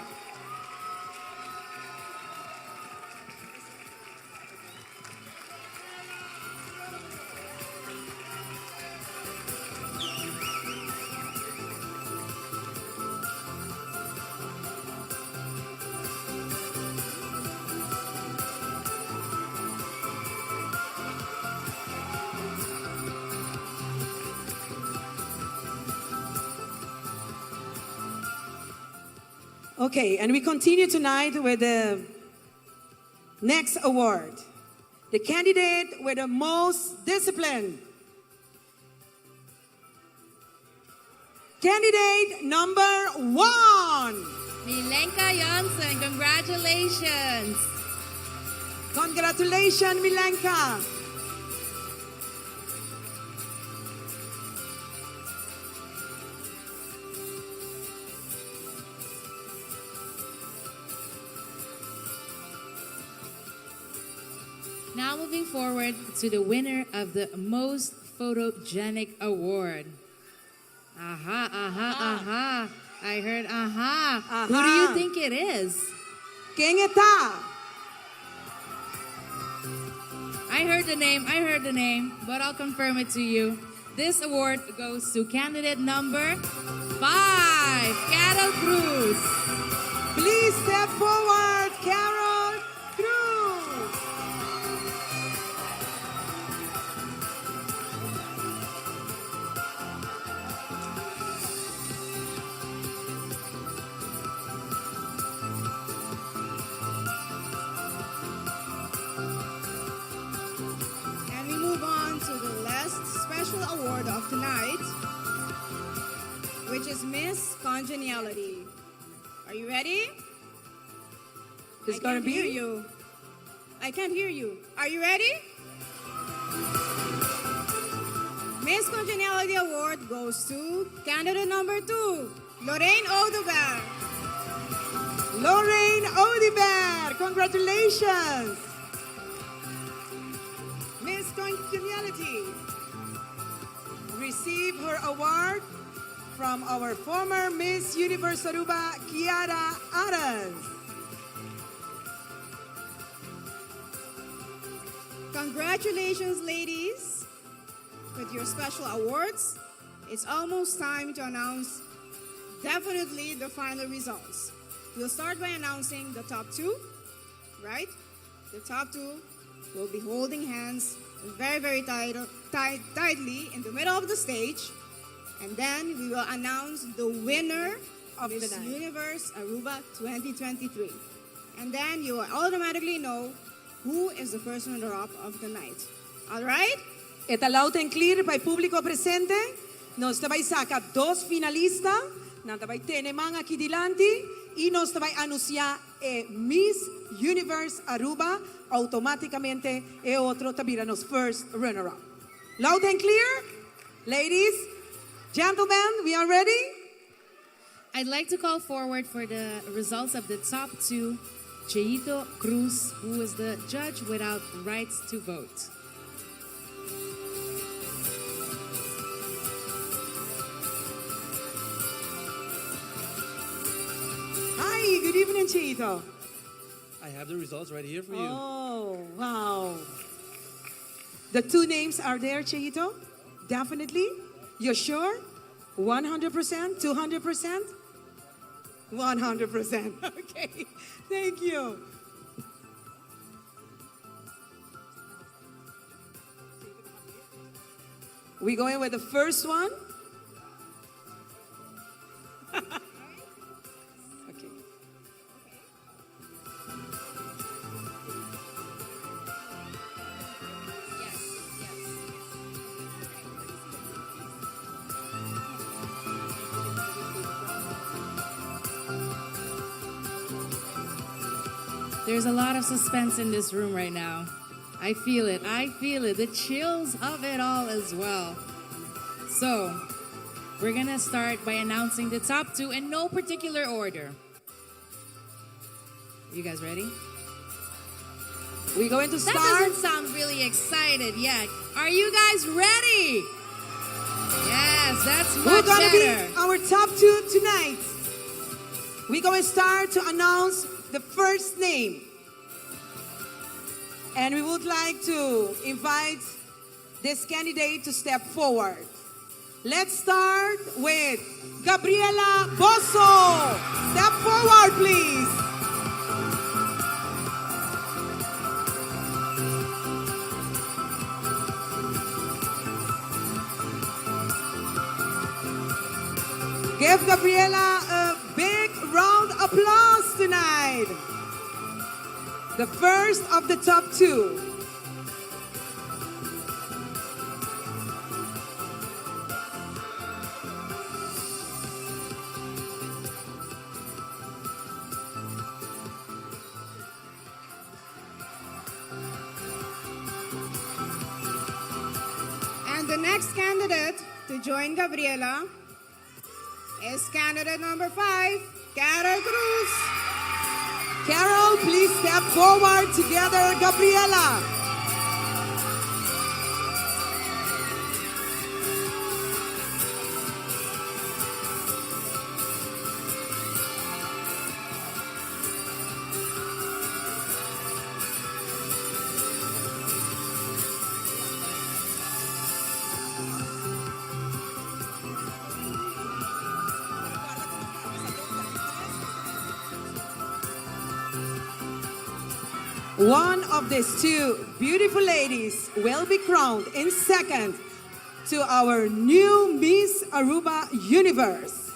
Okay, and we continue tonight with the next award. The candidate with the most discipline. Candidate number 1. Milenka Janssen, congratulations. Congratulations, Milenka. Now moving forward to the winner of the most photogenic award. Aha, aha, aha. I heard aha. Who do you think it is? ¿Quién está? I heard the name, but I'll confirm it to you. This award goes to candidate number 5, Carol Cruz. Please step forward, Carol Cruz. And we move on to the last special award of tonight, which is Miss Congeniality. Are you ready? It's I gonna can't be hear you. I can't hear you. Are you ready? Miss Congeniality Award goes to candidate number 2, Lorraine Oduber. Lorraine Oduber, congratulations. Miss Congeniality received her award from our former Miss Universe Aruba, Kiara Arans. Congratulations, ladies, with your special awards. It's almost time to announce definitely the final results. We'll start by announcing the top two, right? The top two will be holding hands very, very tightly in the middle of the stage. And then we will announce the winner of Miss Universe Aruba 2023. And then you will automatically know who is the first runner-up of the night. All right? Eta loud and clear para el público presente. Nos tabay saca dos finalistas. Na tabay tene mga kidilanti. Y nos tabay anuncia Miss Universe Aruba. Automáticamente otro tabiranos first runner-up. Loud and clear. Ladies, gentlemen, we are ready. I'd like to call forward for the results of the top two, Cheito Cruz, who is the judge without rights to vote. Hi, good evening, Cheito. I have the results right here for you. Oh, wow. The two names are there, Cheito? Definitely? You're sure? 100%? 200%? 100%. Okay, thank you. We going with the first one? Okay. There's a lot of suspense in this room right now. I feel it. The chills of it all as well. So, we're gonna start by announcing the top two in no particular order. You guys ready? We're going to start. That doesn't sound really excited yet. Are you guys ready? Yes, that's Who's much gonna better. be our top two tonight? We're going to start to announce the first name. And we would like to invite this candidate to step forward. Let's start with Gabriela Bosso. Step forward, please. Give Gabriela a big round of applause tonight. The first of the top two. And the next candidate to join Gabriela is candidate number 5, Carol Cruz. Carol, please step forward together, Gabriela. One of these two beautiful ladies will be crowned in second to our new Miss Aruba Universe.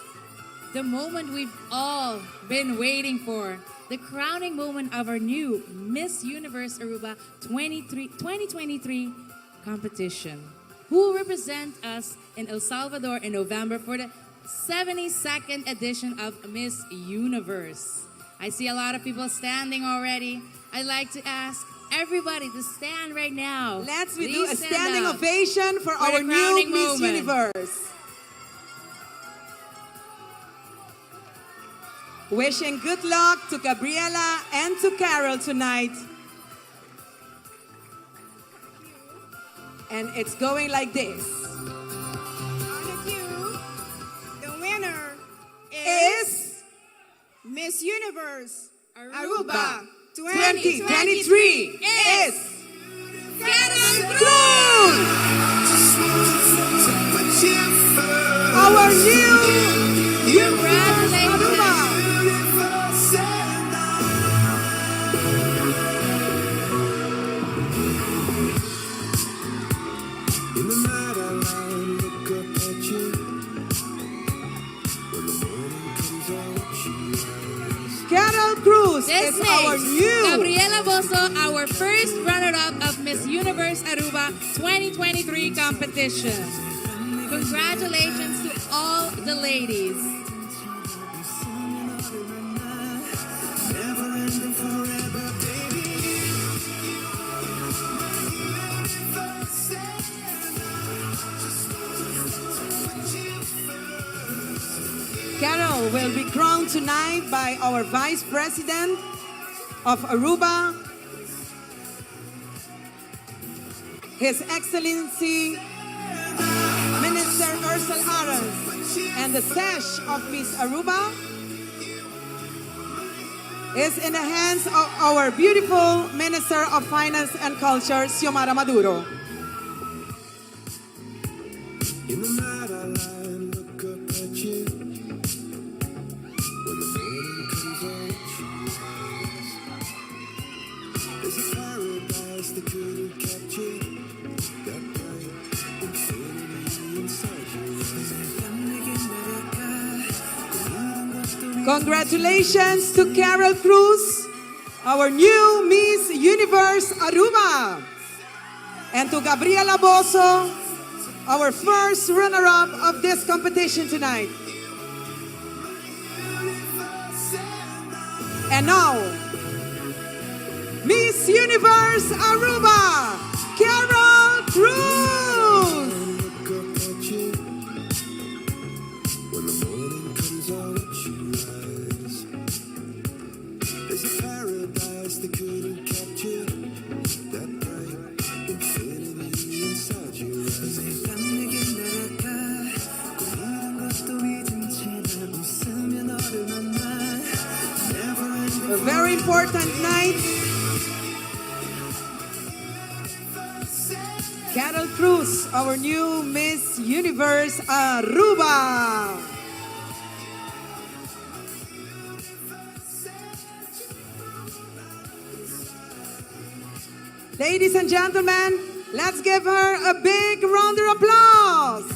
The moment we've all been waiting for. The crowning moment of our new Miss Universe Aruba 2023 competition. Who will represent us in El Salvador in November for the 72nd edition of Miss Universe. I see a lot of people standing already. I'd like to ask everybody to stand right now. Let's do Please a stand standing up ovation for the our new crowning Miss moment. Universe. Wishing good luck to Gabriela and to Carol tonight. And it's going like this. On the cue, the winner is Miss Universe Aruba 2023 is Carol This is May, our new Gabriela Boso, our first runner-up of Miss Universe Aruba 2023 competition. Congratulations to all the ladies. Carol will be crowned tonight by our Vice President of Aruba, His Excellency Minister Ursel Arons, and the sash of Miss Aruba is in the hands of our beautiful Minister of Finance and Culture, Xiomara Maduro. In the night I lie and look up at you. When the morning comes out, you rise. There's a paradise they couldn't capture. That bright infinity inside your eyes. Congratulations to Carol Cruz, our new Miss Universe Aruba, and to Gabriela Boso, our first runner-up of this competition tonight. And now, Miss Universe Aruba, Carol Cruz. Look up at you. When the morning comes out, you rise. There's a paradise they couldn't capture. That bright infinity inside your eyes. A very important night. Carol Cruz, our new Miss Universe Aruba. Ladies and gentlemen, let's give her a big round of applause.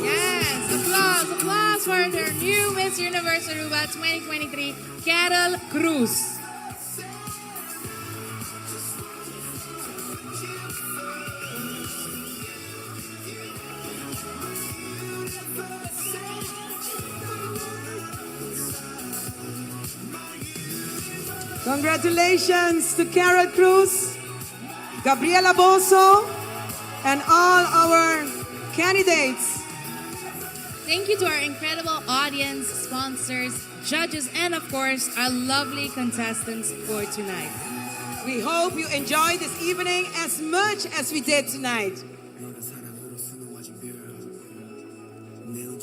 Yes, applause for their new Miss Universe Aruba 2023, Carol Cruz. Congratulations to Carol Cruz, Gabriela Boso, and all our candidates. Thank you to our incredible audience, sponsors, judges, and of course, our lovely contestants for tonight. We hope you enjoyed this evening as much as we did tonight.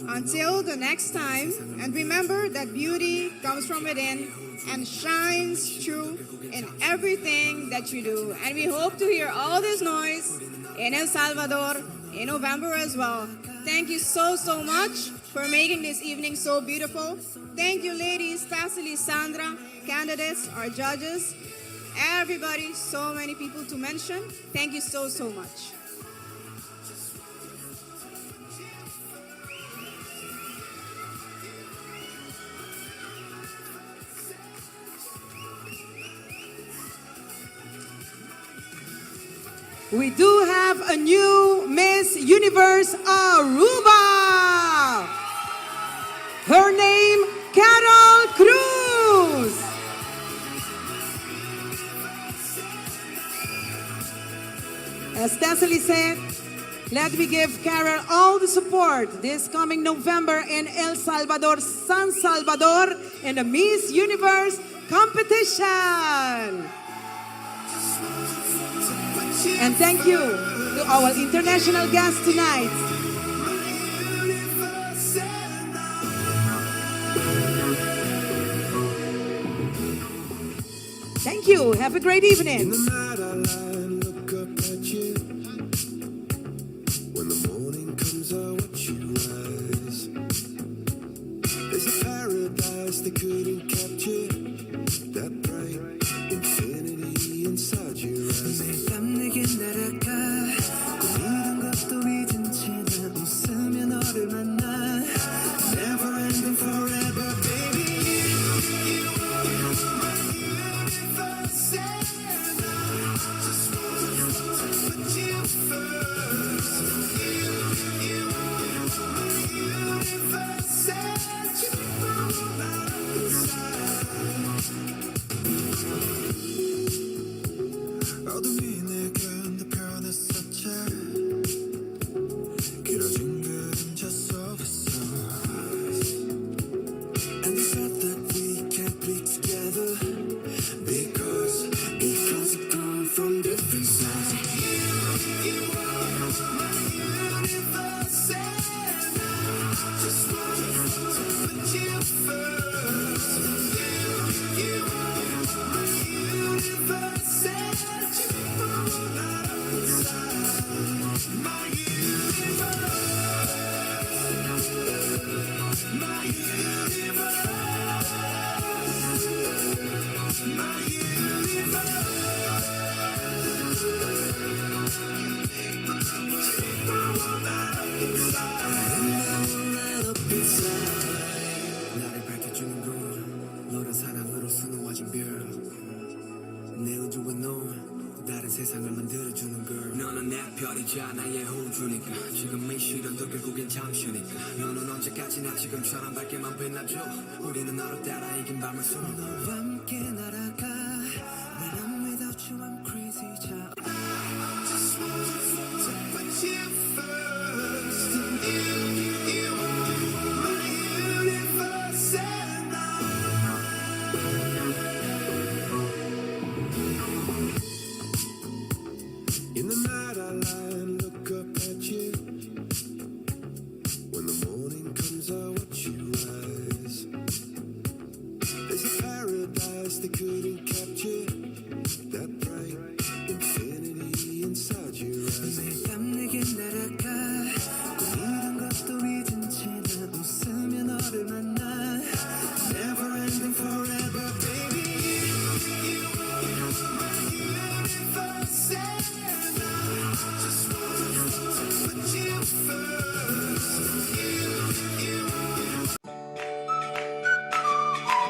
Until the next time, and remember that beauty comes from within and shines through in everything that you do. And we hope to hear all this noise in El Salvador in November as well. Thank you so much for making this evening so beautiful. Thank you, ladies, Tassili, Sandra, candidates, our judges, everybody, so many people to mention. Thank you so much. We do have a new Miss Universe Aruba. Her name, Carol Cruz. As Tassili said, let me give Carol all the support this coming November in El Salvador, San Salvador, in the Miss Universe competition. And thank you to our international guests tonight. Thank you. Have a great evening. In the night I lie and look up at you. When the morning comes out, you rise. There's a paradise they couldn't capture. That bright infinity inside your eyes. 혼자 나의 호주니까 지금 이 시련도 결국엔 잠시니까 너는 언제까지나 지금처럼 밝게만 빛나줘 우리는 너를 따라 이긴 밤을 쏘 너와 함께 날아가 When I'm without you I'm crazy child Just want to put you first. You are my universe and In the night I lie and look up at you. When the morning comes I watch you rise. There's a paradise they couldn't capture. That bright infinity inside your eyes. 매일 밤 내게 날아가 꿈이란 것도 잊은 채 난 웃으며 너를 만나 Never ending forever baby You are my universe and I just want to put you first.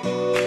You